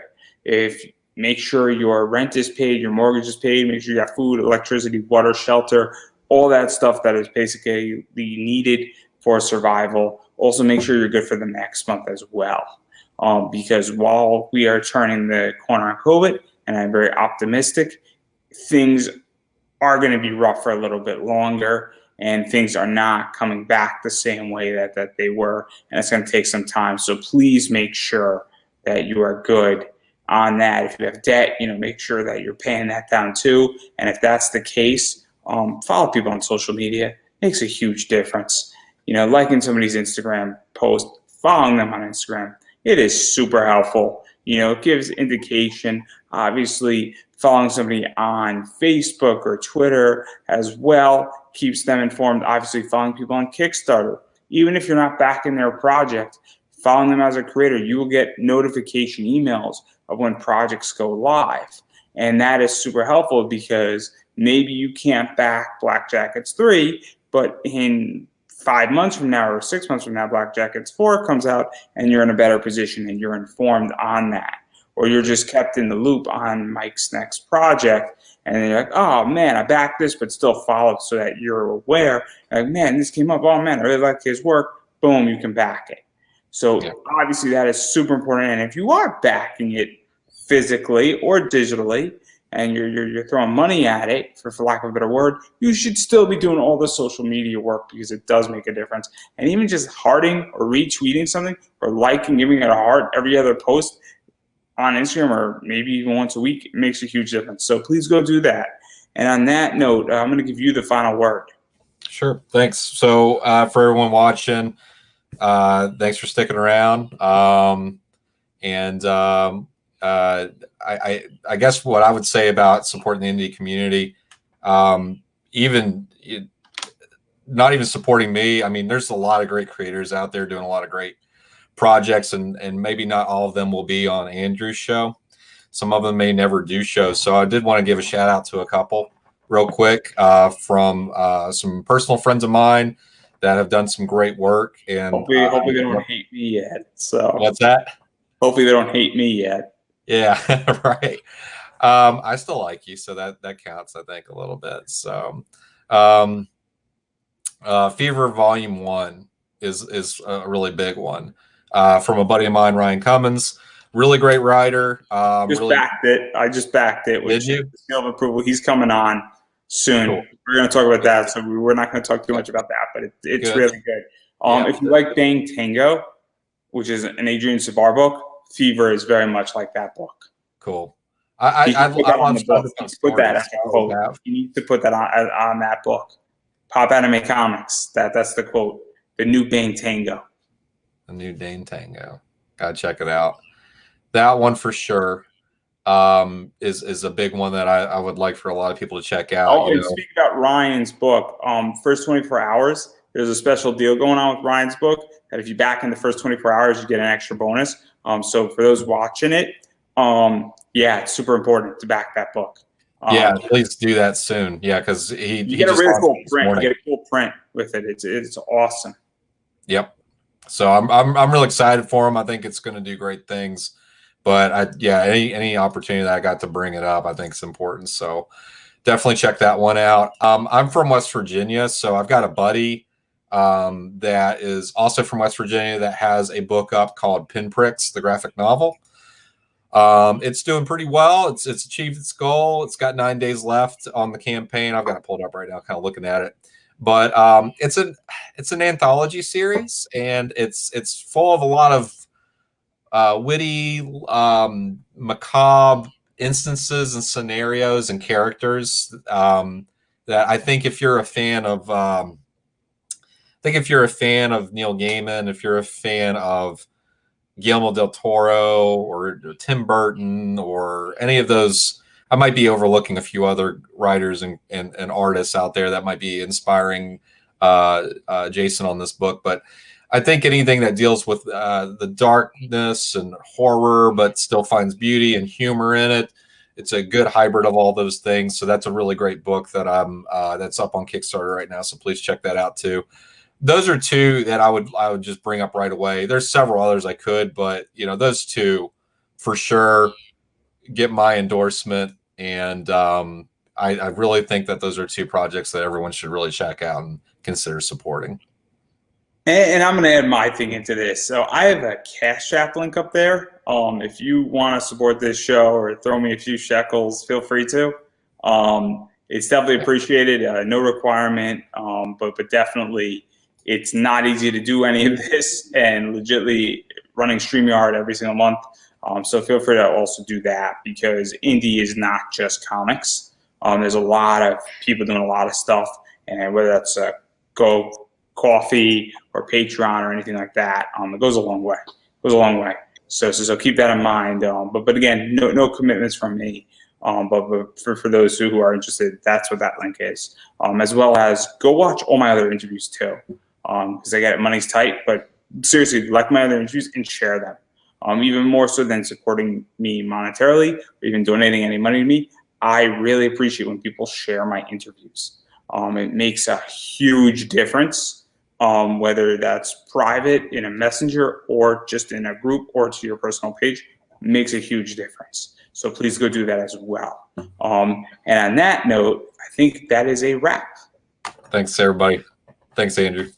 Make sure your rent is paid, your mortgage is paid. Make sure you got food, electricity, water, shelter, all that stuff that is basically needed for survival. Also, make sure you're good for the next month as well. Because while we are turning the corner on COVID, and I'm very optimistic, things are going to be rough for a little bit longer, and things are not coming back the same way that they were, and it's going to take some time. So please make sure that you are good on that. If you have debt, you know, make sure that you're paying that down too. And if that's the case, follow people on social media. Makes a huge difference. You know, liking somebody's Instagram post, following them on Instagram, it is super helpful. You know, it gives indication. Obviously, following somebody on Facebook or Twitter as well keeps them informed. Obviously, following people on Kickstarter, even if you're not backing their project, following them as a creator, you will get notification emails of when projects go live. And that is super helpful, because maybe you can't back Black Jackets 3, but in 5 months from now or 6 months from now, Black Jackets 4 comes out, and you're in a better position and you're informed on that. Or you're just kept in the loop on Mike's next project, and then you're like, oh man, I backed this, but still followed, so that you're aware. Like, man, this came up. Oh man, I really like his work. Boom, you can back it. So obviously that is super important. And if you are backing it physically or digitally, and you're throwing money at it, for lack of a better word, you should still be doing all the social media work, because it does make a difference. And even just hearting or retweeting something or liking, giving it a heart every other post on Instagram, or maybe even once a week, it makes a huge difference. So please go do that. And on that note, I'm going to give you the final word. Sure. Thanks. So for everyone watching, thanks for sticking around. I guess what I would say about supporting the indie community, not even supporting me. I mean, there's a lot of great creators out there doing a lot of great projects, and maybe not all of them will be on Andrew's show. Some of them may never do shows. So I did want to give a shout out to a couple real quick from some personal friends of mine that have done some great work. And hopefully they don't hate me yet. So what's that? Hopefully they don't hate me yet. Yeah, right. I still like you, so that counts, I think, a little bit. So Fever Volume 1 is a really big one. From a buddy of mine, Ryan Cummins, really great writer. I just backed it. Did you? Seal of approval. He's coming on soon. Cool. We're going to talk about that, so we're not going to talk too much about that, but it's good. Really good. If you like Bang Tango, which is an Adrian Sabar book, Fever is very much like that book. Cool. I want to put that as a quote. You need to put that on that book. Pop Anime Comics. That's the quote. The new Bang Tango. The new Dane Tango. Gotta check it out. That one for sure is a big one that I would like for a lot of people to check out. Oh, and speak about Ryan's book. First 24 hours. There's a special deal going on with Ryan's book that if you back in the first 24 hours, you get an extra bonus. So for those watching it, yeah, it's super important to back that book. Yeah, please do that soon. Yeah, because you get a really cool print. You get a cool print with it. It's awesome. Yep. So I'm really excited for him. I think it's going to do great things. But any opportunity that I got to bring it up, I think is important. So definitely check that one out. I'm from West Virginia, so I've got a buddy that is also from West Virginia that has a book up called Pinpricks, the graphic novel. It's doing pretty well. It's achieved its goal. It's got 9 days left on the campaign. I've got it pulled up right now, kind of looking at it. But it's an anthology series, and it's full of a lot of witty, macabre instances and scenarios and characters that I think if you're a fan of Neil Gaiman, if you're a fan of Guillermo del Toro or Tim Burton or any of those, I might be overlooking a few other writers and artists out there that might be inspiring Jason on this book. But I think anything that deals with the darkness and horror, but still finds beauty and humor in it, it's a good hybrid of all those things. So that's a really great book that that's up on Kickstarter right now. So please check that out too. Those are two that I would just bring up right away. There's several others I could, but those two for sure get my endorsement. And I really think that those are two projects that everyone should really check out and consider supporting. And I'm going to add my thing into this. So I have a Cash App link up there. If you want to support this show or throw me a few shekels, feel free to. It's definitely appreciated. No requirement, but definitely it's not easy to do any of this, and legitimately running StreamYard every single month. So feel free to also do that, because indie is not just comics. There's a lot of people doing a lot of stuff, and whether that's Go Coffee or Patreon or anything like that, it goes a long way. So keep that in mind. But again, no commitments from me. But for those who are interested, that's what that link is. As well as go watch all my other interviews too, because I get it, money's tight. But seriously, like my other interviews and share them. Even more so than supporting me monetarily or even donating any money to me, I really appreciate when people share my interviews. It makes a huge difference, whether that's private in a messenger or just in a group or to your personal page. It makes a huge difference. So please go do that as well. And on that note, I think that is a wrap. Thanks, everybody. Thanks, Andrew.